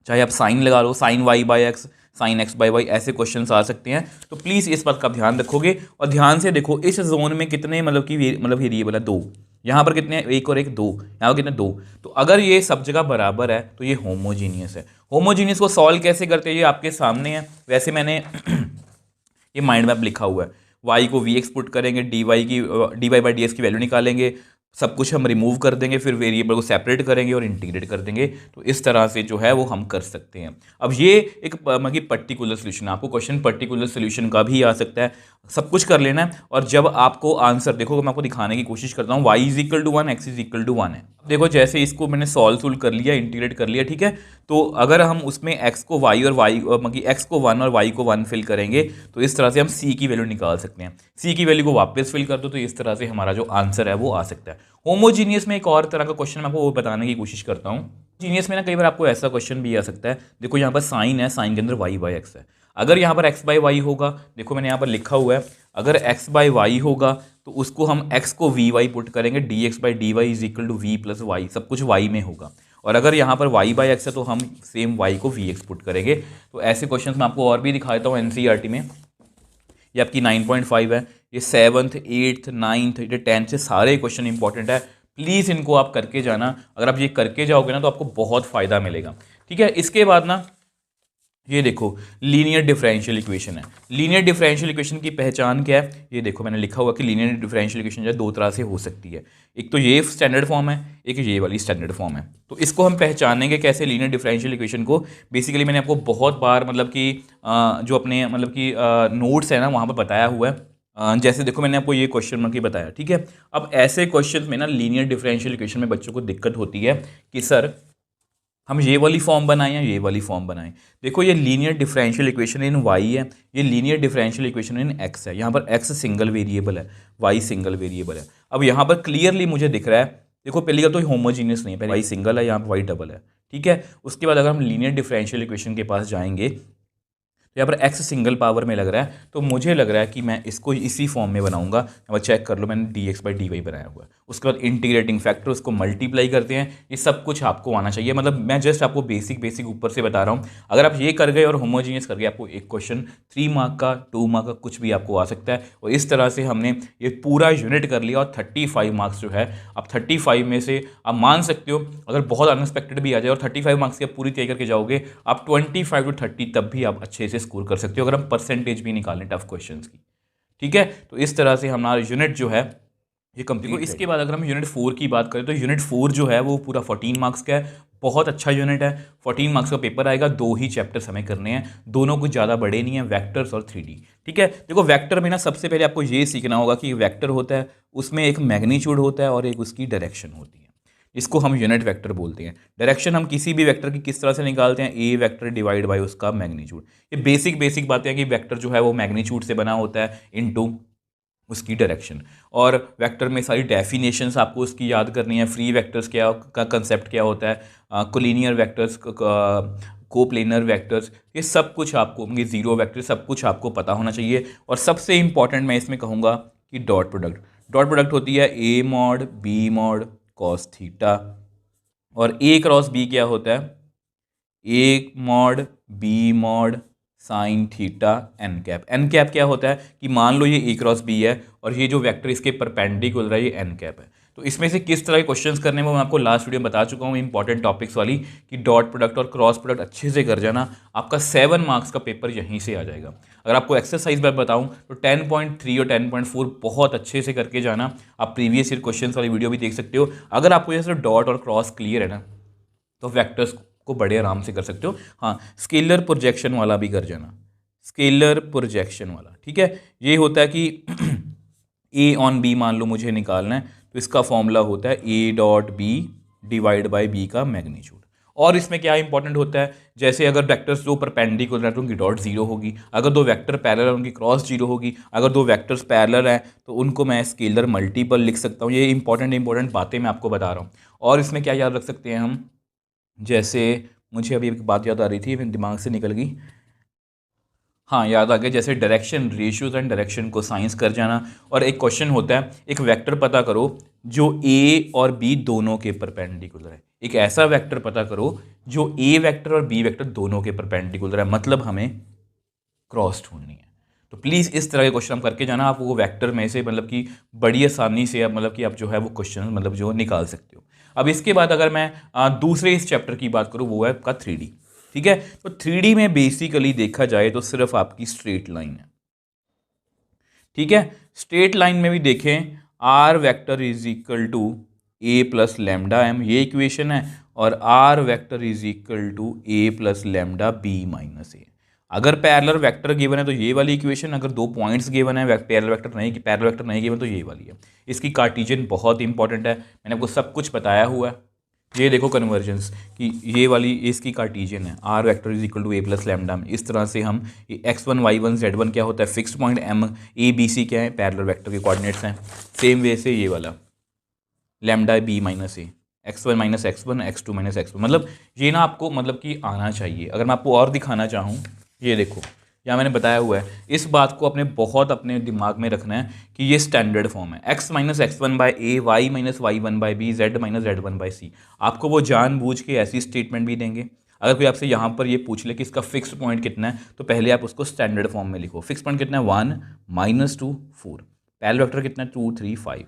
चाहे आप साइन लगा लो, sine y by x, sine x by y, ऐसे क्वेश्चन आ सकते हैं। तो प्लीज़ इस बात का ध्यान रखोगे, और ध्यान से देखो इस जोन में कितने मतलब वेरिएबल है, दो, यहाँ पर कितने, एक और एक, दो, यहाँ पर कितने, दो। तो अगर ये सब जगह बराबर है तो ये होमोजीनियस है। होमोजीनियस को सॉल्व कैसे करते हैं ये आपके सामने है। वैसे मैंने ये माइंड मैप लिखा हुआ है, वाई को वी एक्स पुट करेंगे, D Y by D X की वैल्यू निकालेंगे, सब कुछ हम रिमूव कर देंगे, फिर वेरिएबल को सेपरेट करेंगे और इंटीग्रेट कर देंगे। तो इस तरह से जो है वो हम कर सकते हैं। अब ये एक मतलब पर्टिकुलर सोल्यूशन, आपको क्वेश्चन पर्टिकुलर सोल्यूशन का भी आ सकता है, सब कुछ कर लेना है। और जब आपको आंसर देखो, मैं आपको दिखाने की कोशिश करता हूँ, y is equal to 1, x is equal to 1 है। देखो जैसे इसको मैंने सॉल्व कर लिया, इंटीग्रेट कर लिया, ठीक है। तो अगर हम उसमें x को y और y मतलब x को 1 और y को 1 फिल करेंगे तो इस तरह से हम c की वैल्यू निकाल सकते हैं। c की वैल्यू को वापस फिल कर दो तो इस तरह से हमारा जो आंसर है वो आ सकता है। होमोजीनियस में एक और तरह का क्वेश्चन मैं आपको वो बताने की कोशिश करता हूँ। जीनियस में ना कई बार आपको ऐसा क्वेश्चन भी आ सकता है, देखो यहाँ पर साइन है, साइन के अंदर y बाई एक्स है। अगर यहाँ पर x बाई वाई होगा, देखो मैंने यहाँ पर लिखा हुआ है, अगर x बाई वाई होगा तो उसको हम x को वी वाई पुट करेंगे, D X by D Y is equal to V plus Y, सब कुछ y में होगा। और अगर यहाँ पर y बाई एक्स है तो हम सेम y को वी एक्स पुट करेंगे। तो ऐसे क्वेश्चन मैं आपको और भी दिखा देता हूँ एनसीईआरटी में। ये आपकी 9.5 है, ये 7th 8th 9th ये 10th से सारे क्वेश्चन इंपॉर्टेंट है। प्लीज़ इनको आप करके जाना, अगर आप ये करके जाओगे ना तो आपको बहुत फ़ायदा मिलेगा, ठीक है। इसके बाद ना ये देखो लीनियर डिफरेंशियल इक्वेशन है। लीनियर डिफरेंशियल इक्वेशन की पहचान क्या है, ये देखो मैंने लिखा हुआ कि लीनियर डिफरेंशियल इक्वेशन जो है दो तरह से हो सकती है, एक तो ये स्टैंडर्ड फॉर्म है, एक ये वाली स्टैंडर्ड फॉर्म है। तो इसको हम पहचानेंगे कैसे लीनियर डिफरेंशियल इक्वेशन को। बेसिकली मैंने आपको बहुत बार मतलब कि जो अपने मतलब कि नोट्स है ना वहाँ पर बताया हुआ है। जैसे देखो मैंने आपको ये क्वेश्चन मार्क बताया, ठीक है। अब ऐसे क्वेश्चन में ना लीनियर डिफरेंशियल इक्वेशन में बच्चों को दिक्कत होती है कि सर हम ये वाली फॉर्म बनाएं या ये वाली फॉर्म बनाएं। देखो ये linear differential equation in y है, ये linear differential equation in x है। यहाँ पर x सिंगल वेरिएबल है, y सिंगल वेरिएबल है। अब यहाँ पर क्लियरली मुझे दिख रहा है, देखो पहली बात तो होमोजीनियस नहीं है, पहले y सिंगल है, यहाँ पर y डबल है, ठीक है। उसके बाद अगर हम लीनियर डिफरेंशियल इक्वेशन के पास जाएंगे तो यहाँ पर x सिंगल पावर में लग रहा है, तो मुझे लग रहा है कि मैं इसको इसी फॉर्म में बनाऊंगा। अब चेक कर लो, मैंने D X by D Y बनाया हुआ है। उसके बाद इंटीग्रेटिंग फैक्टर उसको मल्टीप्लाई करते हैं, ये सब कुछ आपको आना चाहिए। मतलब मैं जस्ट आपको बेसिक ऊपर से बता रहा हूँ। अगर आप ये कर गए और होमोजीनियस कर गए, आपको एक क्वेश्चन 3 मार्क का 2 मार्क का कुछ भी आपको आ सकता है। और इस तरह से हमने ये पूरा यूनिट कर लिया, और 35 मार्क्स जो है, आप 35 में से आप मान सकते हो अगर बहुत अनएक्सपेक्टेड भी आ जाए और 35 मार्क्स की आप पूरी तैयारी करके जाओगे, आप 25 to 30 तब भी आप अच्छे से स्कोर कर सकते हो, अगर हम परसेंटेज भी निकालें टफ क्वेश्चंस की, ठीक है। तो इस तरह से हमारा यूनिट जो है ये कंप्लीट। इसके बाद अगर हम यूनिट 4 की बात करें तो यूनिट 4 जो है वो पूरा 14 मार्क्स का है, बहुत अच्छा यूनिट है। 14 मार्क्स का पेपर आएगा, 2 ही चैप्टर्स हमें करने हैं, दोनों कुछ ज़्यादा बड़े नहीं हैं, वेक्टर्स और 3D, ठीक है। देखो वेक्टर में ना सबसे पहले आपको ये सीखना होगा कि वेक्टर होता है, उसमें एक मैग्नीट्यूड होता है और एक उसकी डायरेक्शन होती है, इसको हम यूनिट वेक्टर बोलते हैं। डायरेक्शन हम किसी भी वेक्टर की किस तरह से निकालते हैं, ए वेक्टर डिवाइड बाय उसका मैग्नीट्यूड। ये बेसिक बातें हैं कि वेक्टर जो है वो मैग्नीट्यूड से बना होता है इनटू उसकी डायरेक्शन। और वेक्टर में सारी डेफिनेशंस आपको उसकी याद करनी है, फ्री वेक्टर्स क्या का कंसेप्ट क्या होता है, कोलिनियर वेक्टर्स, कोप्लेनर वेक्टर्स, ये सब कुछ आपको, जीरो वेक्टर, सब कुछ आपको पता होना चाहिए। और सबसे इंपॉर्टेंट मैं इसमें कहूँगा कि डॉट प्रोडक्ट होती है a mod b mod cos theta, और ए क्रॉस बी क्या होता है, a mod b mod sine theta n cap क्या होता है कि मान लो ये ए क्रॉस बी है और ये जो वेक्टर इसके परपेंडिकुलर है ये एन कैप है। तो इसमें से किस तरह के क्वेश्चंस करने में मैं आपको लास्ट वीडियो में बता चुका हूँ, इंपॉर्टेंट टॉपिक्स वाली, कि डॉट प्रोडक्ट और क्रॉस प्रोडक्ट अच्छे से कर जाना, आपका 7 मार्क्स का पेपर यहीं से आ जाएगा। अगर आपको एक्सरसाइज मैं बताऊँ तो 10.3 और 10.4 बहुत अच्छे से करके जाना। आप प्रीवियस ईयर क्वेश्चन वाली वीडियो भी देख सकते हो। अगर आपको ये सिर्फ डॉट और क्रॉस क्लियर है ना तो वेक्टर्स को बड़े आराम से कर सकते हो। हाँ, स्केलर प्रोजेक्शन वाला भी कर जाना, स्केलर प्रोजेक्शन वाला, ठीक है। ये होता है कि ए ऑन बी मान लो मुझे निकालना है, तो इसका फॉर्मूला होता है A dot B divide by B का मैग्नीट्यूड। और इसमें क्या इंपॉर्टेंट होता है, जैसे अगर वेक्टर्स दो परपेंडिकुलर हैं तो उनकी डॉट जीरो होगी, अगर दो वेक्टर पैरेलल हैं उनकी क्रॉस जीरो होगी, अगर दो वेक्टर्स पैरेलल हैं तो उनको मैं स्केलर मल्टीपल लिख सकता हूँ। ये इंपॉर्टेंट बातें मैं आपको बता रहा हूँ। और इसमें क्या याद रख सकते हैं हम, जैसे मुझे अभी एक बात याद आ रही थी, मेरे दिमाग से निकल गई, हाँ याद आ गया, जैसे डायरेक्शन रेशियोज एंड डायरेक्शन को साइंस कर जाना। और एक क्वेश्चन होता है, एक वेक्टर पता करो जो ए और बी दोनों के परपेंडिकुलर है। एक ऐसा वेक्टर पता करो जो ए वेक्टर और बी वेक्टर दोनों के परपेंडिकुलर है, मतलब हमें क्रॉस ढूंढनी है। तो प्लीज़ इस तरह के क्वेश्चन हम करके जाना, आप वो वेक्टर में से मतलब कि बड़ी आसानी से आप मतलब कि आप जो है वो क्वेश्चन मतलब जो निकाल सकते हो। अब इसके बाद अगर मैं दूसरे इस चैप्टर की बात करूँ, वो है आपका 3D। ठीक है, तो 3D में बेसिकली देखा जाए तो सिर्फ आपकी स्ट्रेट लाइन है। ठीक है, स्ट्रेट लाइन में भी देखें, r vector is equal to A plus lambda m, ये इक्वेशन है, और r vector is equal to A plus lambda b minus a. अगर पैरेलल वेक्टर गिवन है तो ये वाली इक्वेशन, अगर दो पॉइंट्स गिवन है पैरेलल वेक्टर नहीं गिवन तो ये वाली है। इसकी कार्टेशियन बहुत इंपॉर्टेंट है, मैंने आपको सब कुछ बताया हुआ है। ये देखो कन्वर्जेंस कि ये वाली इसकी कार्टेशियन है, R vector is equal to A plus lambda में। इस तरह से हम x1 y1 z1 क्या होता है, fixed point, m a b c क्या है, पैरेलल वेक्टर के कोऑर्डिनेट्स हैं। सेम वे से ये वाला लैम्डा b माइनस ए, x1 minus x1 x2 minus x1, मतलब ये ना आपको मतलब कि आना चाहिए। अगर मैं आपको और दिखाना चाहूँ, ये देखो यहाँ मैंने बताया हुआ है, इस बात को अपने बहुत अपने दिमाग में रखना है कि ये स्टैंडर्ड फॉर्म है, x minus x1 by a, y minus y1 by b, z minus z1 by c. आपको वो जानबूझ के ऐसी स्टेटमेंट भी देंगे। अगर कोई आपसे यहाँ पर ये पूछ ले कि इसका फिक्स पॉइंट कितना है, तो पहले आप उसको स्टैंडर्ड फॉर्म में लिखो। फिक्स पॉइंट कितना है, 1 माइनस 2 4, पैरेलल वेक्टर कितना है 2 3 5।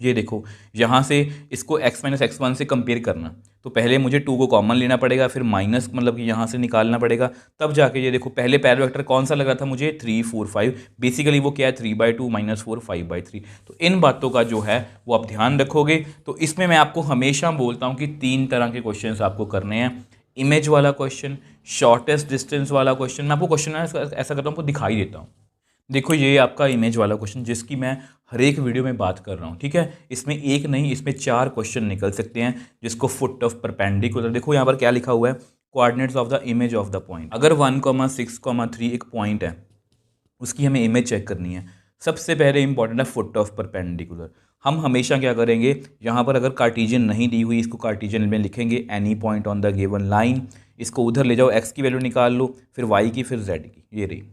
ये देखो यहाँ से इसको x माइनस x1 से कंपेयर करना, तो पहले मुझे 2 को कॉमन लेना पड़ेगा, फिर माइनस मतलब कि यहाँ से निकालना पड़ेगा, तब जाके ये देखो पहले पैरेलल वेक्टर कौन सा लग रहा था मुझे 3 4 5, बेसिकली वो क्या है 3/2 माइनस 4 5/3। तो इन बातों का जो है वो आप ध्यान रखोगे। तो इसमें मैं आपको हमेशा बोलता हूँ कि 3 तरह के क्वेश्चन आपको करने हैं, इमेज वाला क्वेश्चन, शॉर्टेस्ट डिस्टेंस वाला क्वेश्चन। मैं आपको क्वेश्चन ऐसा करता हूँ, आपको दिखाई देता हूँ। देखो ये आपका इमेज वाला क्वेश्चन जिसकी मैं हर एक वीडियो में बात कर रहा हूँ। ठीक है, इसमें एक नहीं, इसमें 4 क्वेश्चन निकल सकते हैं, जिसको फुट ऑफ परपेंडिकुलर। देखो यहाँ पर क्या लिखा हुआ है, coordinates of the image of the point. अगर 1,6,3 एक पॉइंट है, उसकी हमें इमेज चेक करनी है। सबसे पहले इंपॉर्टेंट है फुट ऑफ परपेंडिकुलर। हम हमेशा क्या करेंगे, यहाँ पर अगर कार्टेशियन नहीं दी हुई, इसको कार्टेशियन में लिखेंगे, any point on the given line. इसको उधर ले जाओ, एक्स की वैल्यू निकाल लो, फिर वाई की, फिर जेड की, ये रही।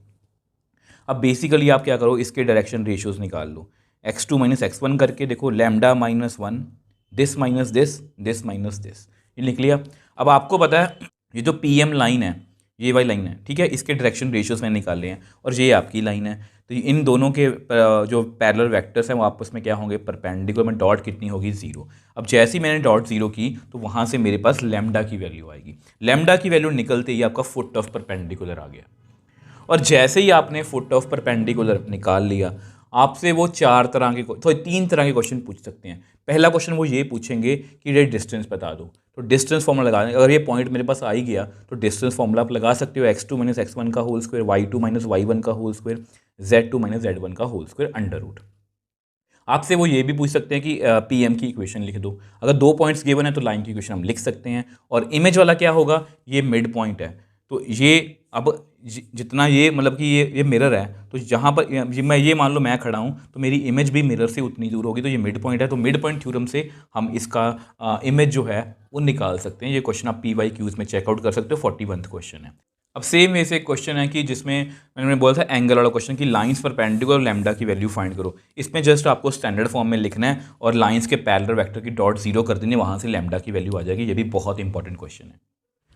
अब बेसिकली आप क्या करो, इसके डायरेक्शन रेशियोज निकाल लो, x2 माइनस x1 करके देखो, lambda minus 1, this minus this minus this, ये लिख लिया। अब आपको पता है ये जो PM लाइन है, ये वाली लाइन है, ठीक है, इसके डायरेक्शन रेशियोज मैंने निकाले हैं, और ये आपकी लाइन है। तो इन दोनों के जो पैरेलल वेक्टर्स हैं वो आपस में क्या होंगे, परपेंडिकुलर में डॉट कितनी होगी, 0। अब जैसे ही मैंने डॉट 0 की तो वहाँ से मेरे पास लैम्डा की वैल्यू आएगी। लैम्डा की वैल्यू निकलते ही आपका फुट ऑफ परपेंडिकुलर आ गया। और जैसे ही आपने फुट ऑफ परपेंडिकुलर निकाल लिया, आपसे वो 3 तरह के क्वेश्चन पूछ सकते हैं। पहला क्वेश्चन वो ये पूछेंगे कि ये डिस्टेंस बता दो, तो डिस्टेंस फॉर्मूला लगा दें। अगर ये पॉइंट मेरे पास आ ही गया तो डिस्टेंस फॉर्मूला आप लगा सकते हो, x2 माइनस x1 का whole square, y2 minus y1 का whole square, z2 minus z1 का होल स्क्वायर अंडर रूट। आपसे वो ये भी पूछ सकते हैं कि PM की इक्वेशन लिख दो। अगर 2 पॉइंट्स गिवन है तो लाइन की इक्वेशन हम लिख सकते हैं। और इमेज वाला क्या होगा, ये मिड पॉइंट है, तो ये अब जितना ये मतलब कि ये मिरर है, तो जहाँ पर मैं ये मान लो मैं खड़ा हूँ, तो मेरी इमेज भी मिरर से उतनी दूर होगी, तो ये मिड पॉइंट है। तो मिड पॉइंट थ्योरम से हम इसका इमेज जो है वो निकाल सकते हैं। ये क्वेश्चन आप PYQs में चेकआउट कर सकते हो, 41वां क्वेश्चन है। अब सेम वे से एक क्वेश्चन है कि जिसमें मैंने बोला था एंगल वाला क्वेश्चन कि लाइंस परपेंडिकुलर और लैम्डा की वैल्यू फाइंड करो। इसमें जस्ट आपको स्टैंडर्ड फॉर्म में लिखना है और लाइंस के पैरेलल वेक्टर की डॉट 0 कर देनी, वहाँ से लैम्डा की वैल्यू आ जाएगी। ये भी बहुत इंपॉर्टेंट क्वेश्चन है।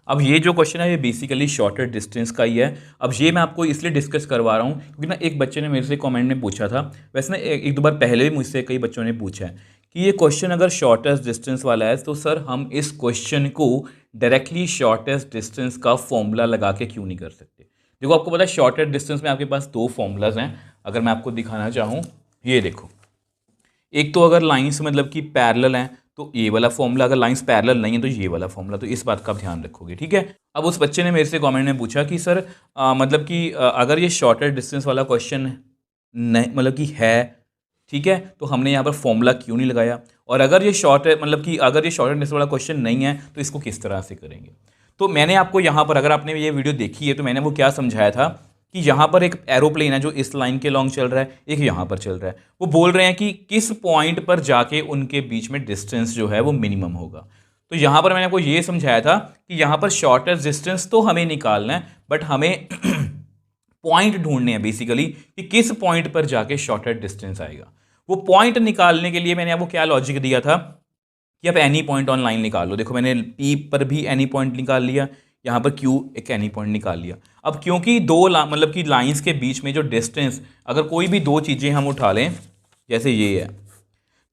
अब ये जो क्वेश्चन है ये बेसिकली शॉर्टर डिस्टेंस का ही है। अब ये मैं आपको इसलिए डिस्कस करवा रहा हूँ क्योंकि ना एक बच्चे ने मेरे से कमेंट में पूछा था, वैसे ना एक दो बार पहले भी मुझसे कई बच्चों ने पूछा है कि ये क्वेश्चन अगर शॉर्टेस्ट डिस्टेंस वाला है तो सर हम इस क्वेश्चन को डायरेक्टली शॉर्टेस्ट डिस्टेंस का फॉर्मूला लगा के क्यों नहीं कर सकते। देखो आपको पता है शॉर्टेस्ट डिस्टेंस में आपके पास 2 फॉर्मूलाज हैं। अगर मैं आपको दिखाना चाहूँ, ये देखो, एक तो अगर लाइंस मतलब कि पैरेलल हैं तो ये वाला फॉर्मूला, अगर लाइंस पैरेलल नहीं है तो ये वाला फॉर्मूला। तो इस बात का आप ध्यान रखोगे, ठीक है। अब उस बच्चे ने मेरे से कमेंट में पूछा कि सर मतलब कि अगर ये शॉर्टेस्ट डिस्टेंस वाला क्वेश्चन नहीं मतलब कि है ठीक है, तो हमने यहाँ पर फॉर्मूला क्यों नहीं लगाया, और अगर ये शॉर्ट है मतलब कि अगर ये शॉर्ट एंड वाला क्वेश्चन नहीं है तो इसको किस तरह से करेंगे। तो मैंने आपको यहाँ पर, अगर आपने ये वीडियो देखी है तो मैंने वो क्या समझाया था कि यहाँ पर एक एरोप्लेन है जो इस लाइन के लॉन्ग चल रहा है, एक यहाँ पर चल रहा है। वो बोल रहे हैं कि किस पॉइंट पर जाके उनके बीच में डिस्टेंस जो है वो मिनिमम होगा। तो यहाँ पर मैंने आपको ये समझाया था कि यहाँ पर शॉर्टेस्ट डिस्टेंस तो हमें निकालना है, बट हमें पॉइंट ढूंढने हैं बेसिकली कि किस पॉइंट पर जाके शॉर्टेस्ट डिस्टेंस आएगा। वो पॉइंट निकालने के लिए मैंने आपको क्या लॉजिक दिया था कि आप एनी पॉइंट ऑन लाइन निकाल लो। देखो मैंने पी पर भी एनी पॉइंट निकाल लिया, यहाँ पर क्यू एक एनी पॉइंट निकाल लिया। अब क्योंकि दो मतलब कि लाइंस के बीच में जो डिस्टेंस, अगर कोई भी दो चीज़ें हम उठा लें जैसे ये है,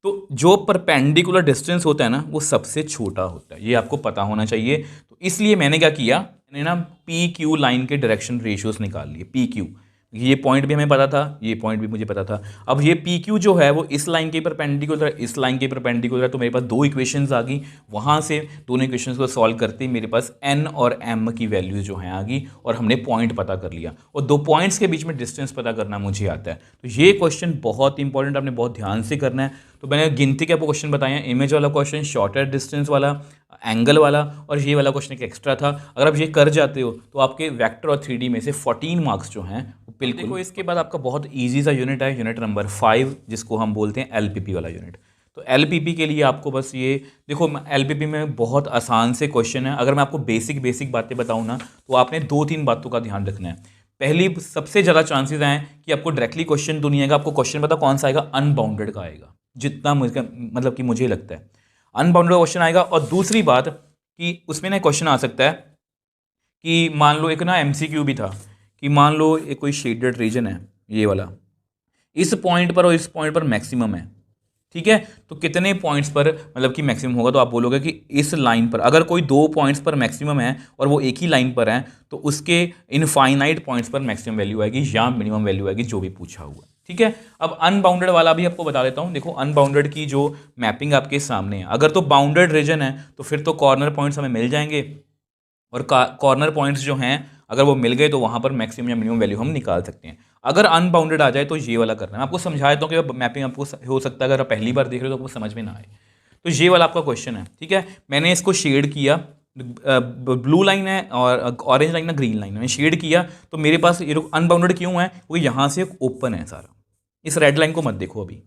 तो जो परपेंडिकुलर डिस्टेंस होता है ना वो सबसे छोटा होता है, ये आपको पता होना चाहिए। तो इसलिए मैंने क्या किया, मैंने ना पी क्यू लाइन के डायरेक्शन रेशियोज निकाल लिए। पी क्यू, ये पॉइंट भी हमें पता था, ये पॉइंट भी मुझे पता था। अब ये पी क्यू जो है वो इस लाइन के परपेंडिकुलर, इस लाइन के परपेंडिकुलर, तो मेरे पास दो इक्वेशंस आ गई। वहाँ से दोनों इक्वेशंस को सॉल्व करते ही मेरे पास एन और एम की वैल्यूज जो हैं आ गई, और हमने पॉइंट पता कर लिया, और दो पॉइंट्स के बीच में डिस्टेंस पता करना मुझे आता है। तो ये क्वेश्चन बहुत इंपॉर्टेंट, आपने बहुत ध्यान से करना है। तो मैंने गिनती के आपको क्वेश्चन बताए हैं, इमेज वाला क्वेश्चन, शॉर्टर डिस्टेंस वाला, एंगल वाला, और ये वाला क्वेश्चन एक एक्स्ट्रा था। अगर आप ये कर जाते हो तो आपके वेक्टर और 3D में से 14 मार्क्स जो हैं वो बिल्कुल। देखो इसके बाद आपका बहुत ईजी सा यूनिट है, यूनिट नंबर 5, जिसको हम बोलते हैं LPP वाला यूनिट। तो LPP के लिए आपको बस ये देखो, LPP में बहुत आसान से क्वेश्चन है। अगर मैं आपको बेसिक बातें बताऊँ ना, तो आपने 2-3 बातों का ध्यान रखना है। पहली, सबसे ज़्यादा चांसेस हैं कि आपको डायरेक्टली क्वेश्चन तो नहीं आएगा, आपको क्वेश्चन पता कौन सा आएगा, अनबाउंडेड का आएगा, जितना मुझे मतलब कि मुझे लगता है अनबाउंडेड क्वेश्चन आएगा। और दूसरी बात कि उसमें ना क्वेश्चन आ सकता है कि मान लो, एक ना MCQ भी था कि मान लो एक कोई शेडेड रीजन है, ये वाला, इस पॉइंट पर और इस पॉइंट पर मैक्सिमम है, ठीक है, तो कितने पॉइंट्स पर मतलब कि मैक्सिमम होगा। तो आप बोलोगे कि इस लाइन पर अगर कोई दो पॉइंट्स पर मैक्सिमम है और वो एक ही लाइन पर है, तो उसके इनफाइनाइट पॉइंट्स पर मैक्सिमम वैल्यू आएगी या मिनिमम वैल्यू आएगी, जो भी पूछा हुआ है, ठीक है। अब अनबाउंडेड वाला भी आपको बता देता हूँ। देखो अनबाउंडेड की जो मैपिंग आपके सामने है, अगर तो बाउंडेड रीजन है तो फिर तो कॉर्नर पॉइंट्स हमें मिल जाएंगे, और कॉर्नर पॉइंट्स जो हैं अगर वो मिल गए तो वहाँ पर मैक्सिमम या मिनिमम वैल्यू हम निकाल सकते हैं। अगर अनबाउंडेड आ जाए तो ये वाला करना है। मैं आपको समझा देता हूँ कि मैपिंग आपको हो सकता है अगर आप पहली बार देख रहे हो तो आपको समझ में ना आए। तो ये वाला आपका क्वेश्चन है, ठीक है। मैंने इसको शेड किया, ब्लू लाइन है और ऑरेंज लाइन है, ग्रीन लाइन है, मैंने शेड किया। तो मेरे पास ये अनबाउंडेड क्यों है, क्योंकि यहाँ से ओपन है सारा, इस रेड लाइन को मत देखो अभी,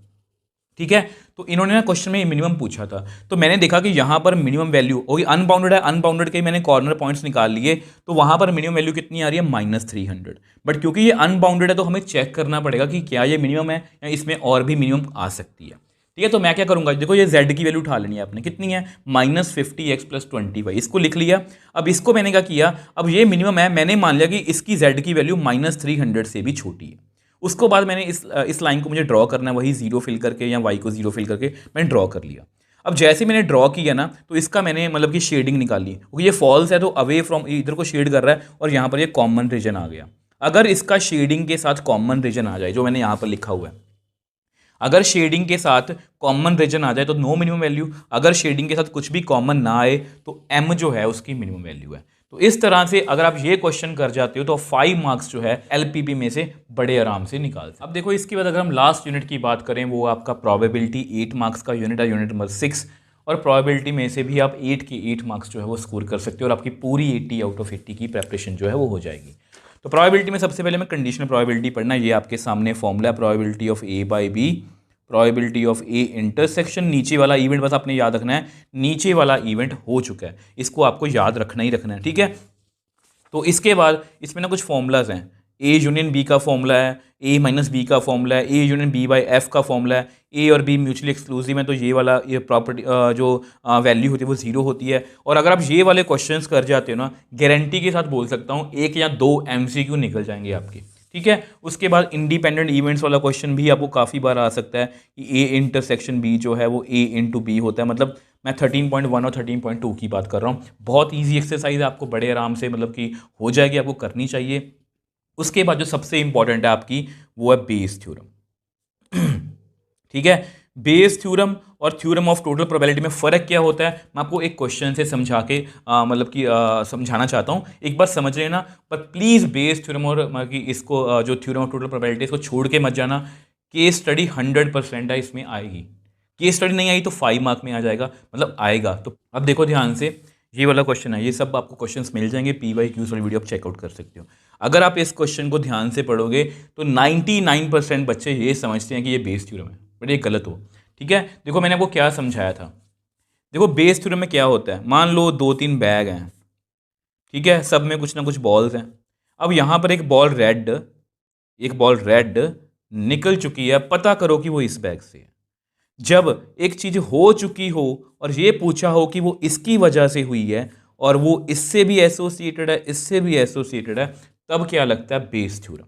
ठीक है। तो इन्होंने ना क्वेश्चन में मिनिमम पूछा था, तो मैंने देखा कि यहाँ पर मिनिमम वैल्यू होगी, अनबाउंडेड है, अनबाउंडेड के मैंने कॉर्नर पॉइंट्स निकाल लिए, तो वहाँ पर मिनिमम वैल्यू कितनी आ रही है, -300। बट क्योंकि ये अनबाउंडेड है तो हमें चेक करना पड़ेगा कि क्या ये मिनिमम है या इसमें और भी मिनिमम आ सकती है, ठीक है। तो मैं क्या करूँगा, देखो ये z की वैल्यू उठा लेनी है आपने, कितनी है, -50x + 20y, इसको लिख लिया। अब इसको मैंने क्या किया, अब ये मिनिमम है, मैंने मान लिया कि इसकी z की वैल्यू -300 से भी छोटी है। उसको बाद मैंने इस लाइन को मुझे ड्रॉ करना है, वही जीरो फिल करके या वाई को जीरो फिल करके मैंने ड्रॉ कर लिया। अब जैसे मैंने ड्रॉ किया ना, तो इसका मैंने मतलब कि शेडिंग निकाली, क्योंकि ये फॉल्स है तो अवे फ्रॉम इधर को शेड कर रहा है, और यहाँ पर ये कॉमन रीजन आ गया। अगर इसका शेडिंग के साथ कॉमन रीजन आ जाए, जो मैंने यहाँ पर लिखा हुआ है, अगर शेडिंग के साथ कॉमन रीजन आ जाए तो नो मिनिमम वैल्यू, अगर शेडिंग के साथ कुछ भी कॉमन ना आए तो m जो है उसकी मिनिमम वैल्यू है। तो इस तरह से अगर आप ये क्वेश्चन कर जाते हो तो 5 मार्क्स जो है LPP में से बड़े आराम से निकाल सकते। अब देखो इसके बाद अगर हम लास्ट यूनिट की बात करें, वो आपका प्रोबेबिलिटी 8 मार्क्स का यूनिट है, यूनिट नंबर 6। और प्रोबेबिलिटी में से भी आप 8 के 8 मार्क्स जो है वो स्कोर कर सकते हो, और आपकी पूरी 80 आउट ऑफ 80 की प्रेपरेशन जो है वो हो जाएगी। तो प्रोबेबिलिटी में सबसे पहले मैं कंडीशनल प्रोबेबिलिटी पढ़ना, ये आपके सामने फॉर्मूला है, probability of A/B, probability of A intersection, नीचे वाला इवेंट बस आपने याद रखना है, नीचे वाला इवेंट हो चुका है, इसको आपको याद रखना ही रखना है, ठीक है। तो इसके बाद इसमें ना कुछ फॉर्मूलाज हैं, A यूनियन B का फॉर्मूला है, A - B का फॉर्मूला है, A यूनियन B/F का फॉर्मूला है, A और B म्यूचुअली एक्सक्लूसिव है, तो ये वाला ये प्रॉपर्टी जो वैल्यू होती है वो जीरो होती है। और अगर आप ये वाले क्वेश्चंस कर जाते हो ना, गारंटी के साथ बोल सकता हूँ 1 या 2 MCQ निकल जाएंगे आपके, ठीक है। उसके बाद इंडिपेंडेंट इवेंट्स वाला क्वेश्चन भी आपको काफ़ी बार आ सकता है कि A इंटरसेक्शन B जो है वो A × B होता है, मतलब मैं 13.1 और 13.2 की बात कर रहा हूँ। बहुत इजी एक्सरसाइज है, आपको बड़े आराम से मतलब कि हो जाएगी, आपको करनी चाहिए। उसके बाद जो सबसे इंपॉर्टेंट है आपकी, वो है बेस थ्योरम, ठीक है। बेस थ्योरम और थ्योरम ऑफ टोटल प्रोबेबिलिटी में फ़र्क क्या होता है, मैं आपको एक क्वेश्चन से समझा के मतलब कि समझाना चाहता हूँ, एक बार समझ लेना। पर प्लीज़ बेस थ्योरम और मतलब कि इसको जो थ्योरम ऑफ टोटल प्रोबेबिलिटी, इसको छोड़ के मत जाना। केस स्टडी 100% है, इसमें आएगी। केस स्टडी नहीं आई तो 5 मार्क में आ जाएगा, मतलब आएगा। तो अब देखो ध्यान से, ये वाला क्वेश्चन है, ये सब आपको क्वेश्चंस मिल जाएंगे, PYQs वाली वीडियो आप चेकआउट कर सकते हो। अगर आप इस क्वेश्चन को ध्यान से पढ़ोगे तो 99% बच्चे ये समझते हैं कि ये बेस थ्योरम है, बट ये गलत हो। ठीक है, देखो मैंने आपको क्या समझाया था। देखो बेस थ्योरम में क्या होता है, मान लो 2-3 बैग हैं, ठीक है, सब में कुछ ना कुछ बॉल्स हैं। अब यहाँ पर एक बॉल रेड निकल चुकी है, पता करो कि वो इस बैग से है। जब एक चीज हो चुकी हो और ये पूछा हो कि वो इसकी वजह से हुई है और वो इससे भी एसोसिएटेड है, इससे भी एसोसिएटेड है, तब क्या लगता है, बेस थ्योरम।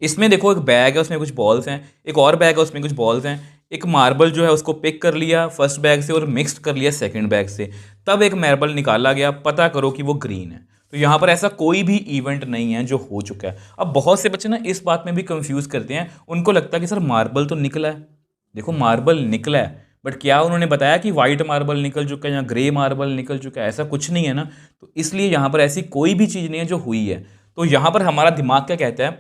इसमें देखो एक बैग है, उसमें कुछ बॉल्स हैं, एक और बैग है, उसमें कुछ बॉल्स हैं, एक मार्बल जो है उसको पिक कर लिया फर्स्ट बैग से और मिक्स्ड कर लिया सेकंड बैग से, तब एक मार्बल निकाला गया, पता करो कि वो ग्रीन है। तो यहाँ पर ऐसा कोई भी इवेंट नहीं है जो हो चुका है। अब बहुत से बच्चे ना इस बात में भी कंफ्यूज करते हैं, उनको लगता है कि सर मार्बल तो निकला है। देखो मार्बल निकला है, बट क्या उन्होंने बताया कि वाइट मार्बल निकल चुका है या ग्रे मार्बल निकल चुका है? ऐसा कुछ नहीं है ना। तो इसलिए यहाँ पर ऐसी कोई भी चीज़ नहीं है जो हुई है। तो यहाँ पर हमारा दिमाग क्या कहता है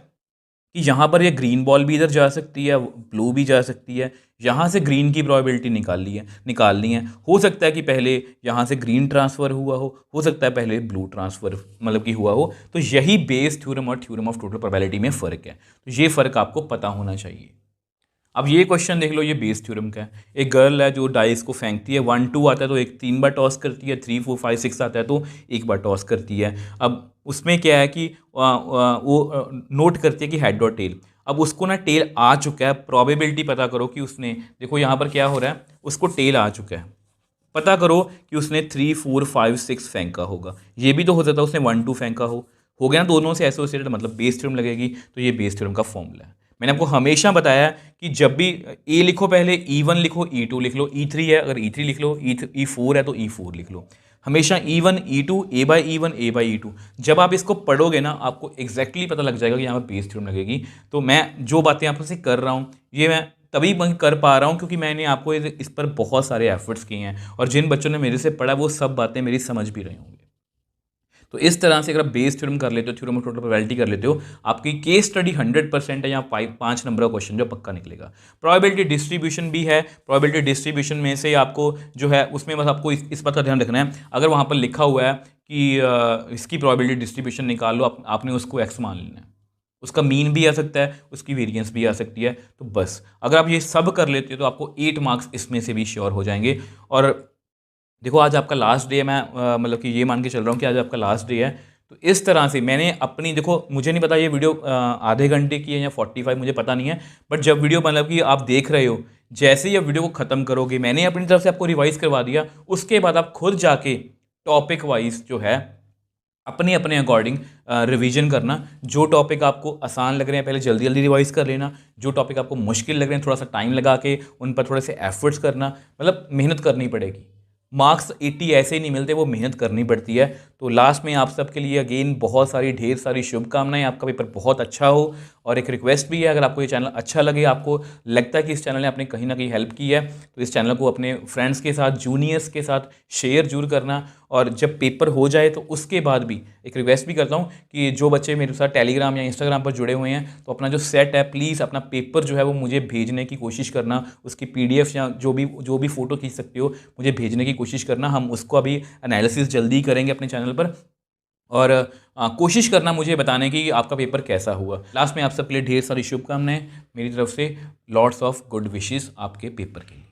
कि यहाँ पर ये ग्रीन बॉल भी इधर जा सकती है, ब्लू भी जा सकती है, यहाँ से ग्रीन की प्रोबेबिलिटी निकालनी है। हो सकता है कि पहले यहाँ से ग्रीन ट्रांसफ़र हुआ हो सकता है पहले ब्लू ट्रांसफ़र मतलब कि हुआ हो। तो यही बेस थ्योरम और थ्योरम ऑफ टोटल प्रोबेबिलिटी में फ़र्क है। तो ये फ़र्क आपको पता होना चाहिए। अब ये क्वेश्चन देख लो, ये बेस थ्योरम का है। एक गर्ल है जो डाइस को फेंकती है, 1 2 आता है तो एक 3 बार टॉस करती है, 3 4 5 6 आता है तो एक बार टॉस करती है। अब उसमें क्या है कि वो नोट करती है कि हेड और टेल। अब उसको ना टेल आ चुका है, प्रोबेबिलिटी पता करो कि उसने, देखो यहाँ पर क्या हो रहा है, उसको टेल आ चुका है, पता करो कि उसने 3 4 5 6 फेंका होगा। ये भी तो हो सकता है उसने 1 2 फेंका हो गया ना, दोनों से एसोसिएटेड, मतलब बेस थ्योरम लगेगी। तो ये बेस थ्योरम का फॉर्मूला है। मैंने आपको हमेशा बताया कि जब भी ए लिखो पहले E1 लिखो, E2 लिख लो, E3 है अगर E3 लिख लो, E4 है तो E4 लिख लो। हमेशा E1 E2 A by E1 A by E2। जब आप इसको पढ़ोगे ना आपको एग्जैक्टली पता लग जाएगा कि यहाँ पर बेस थ्योरम लगेगी। तो मैं जो बातें आपसे कर रहा हूँ ये मैं तभी कर पा रहा हूँ क्योंकि मैंने आपको इस पर बहुत सारे एफर्ट्स किए हैं, और जिन बच्चों ने मेरे से पढ़ा वो सब बातें मेरी समझ भी रहे होंगे। तो इस तरह से अगर आप बेस थ्योरम कर लेते हो, थ्योरम ऑफ टोटल प्रोबेबिलिटी कर लेते हो, आपकी केस स्टडी 100% है, या 5 नंबर का क्वेश्चन जो पक्का निकलेगा। प्रोबेबिलिटी डिस्ट्रीब्यूशन भी है। प्रोबेबिलिटी डिस्ट्रीब्यूशन में से आपको जो है उसमें बस आपको इस बात का ध्यान रखना है, अगर वहाँ पर लिखा हुआ है कि इसकी प्रोबेबिलिटी डिस्ट्रीब्यूशन निकाल लो, आपने उसको एक्स मान लेना है। उसका मीन भी आ सकता है, उसकी वेरिएंस भी आ सकती है। तो बस अगर आप ये सब कर लेते हो तो आपको 8 मार्क्स इसमें से भी श्योर हो जाएंगे। और देखो आज आपका लास्ट डे है, मैं मतलब कि ये मान के चल रहा हूँ कि आज आपका लास्ट डे है। तो इस तरह से मैंने अपनी, देखो मुझे नहीं पता ये वीडियो आधे घंटे की है या 45, मुझे पता नहीं है, बट जब वीडियो मतलब कि आप देख रहे हो, जैसे ही आप वीडियो को ख़त्म करोगे, मैंने अपनी तरफ से आपको रिवाइज़ करवा दिया, उसके बाद आप खुद जाके टॉपिक वाइज जो है अपने अपने अकॉर्डिंग रिवीजन करना। जो टॉपिक आपको आसान लग रहे हैं पहले जल्दी जल्दी रिवाइज कर लेना, जो टॉपिक आपको मुश्किल लग रहे हैं थोड़ा सा टाइम लगा के उन पर थोड़े से एफर्ट्स करना, मतलब मेहनत करनी पड़ेगी। मार्क्स 80 ऐसे ही नहीं मिलते, वो मेहनत करनी पड़ती है। तो लास्ट में आप सबके लिए अगेन बहुत सारी ढेर सारी शुभकामनाएं, आपका पेपर बहुत अच्छा हो। और एक रिक्वेस्ट भी है, अगर आपको ये चैनल अच्छा लगे, आपको लगता है कि इस चैनल ने आपने कहीं ना कहीं हेल्प की है, तो इस चैनल को अपने फ्रेंड्स के साथ, जूनियर्स के साथ शेयर जरूर करना। और जब पेपर हो जाए तो उसके बाद भी एक रिक्वेस्ट भी करता हूँ कि जो बच्चे मेरे साथ टेलीग्राम या इंस्टाग्राम पर जुड़े हुए हैं, तो अपना जो सेट है प्लीज़ अपना पेपर जो है वो मुझे भेजने की कोशिश करना। उसकी PDF या जो भी फ़ोटो खींच सकते हो मुझे भेजने की कोशिश करना। हम उसको अभी एनालिसिस जल्दी करेंगे अपने चैनल पर। और कोशिश करना मुझे बताने की आपका पेपर कैसा हुआ। लास्ट में आप सबके लिए ढेर सारी शुभकामनाएं मेरी तरफ से। लॉट्स ऑफ गुड विशेस आपके पेपर के लिए।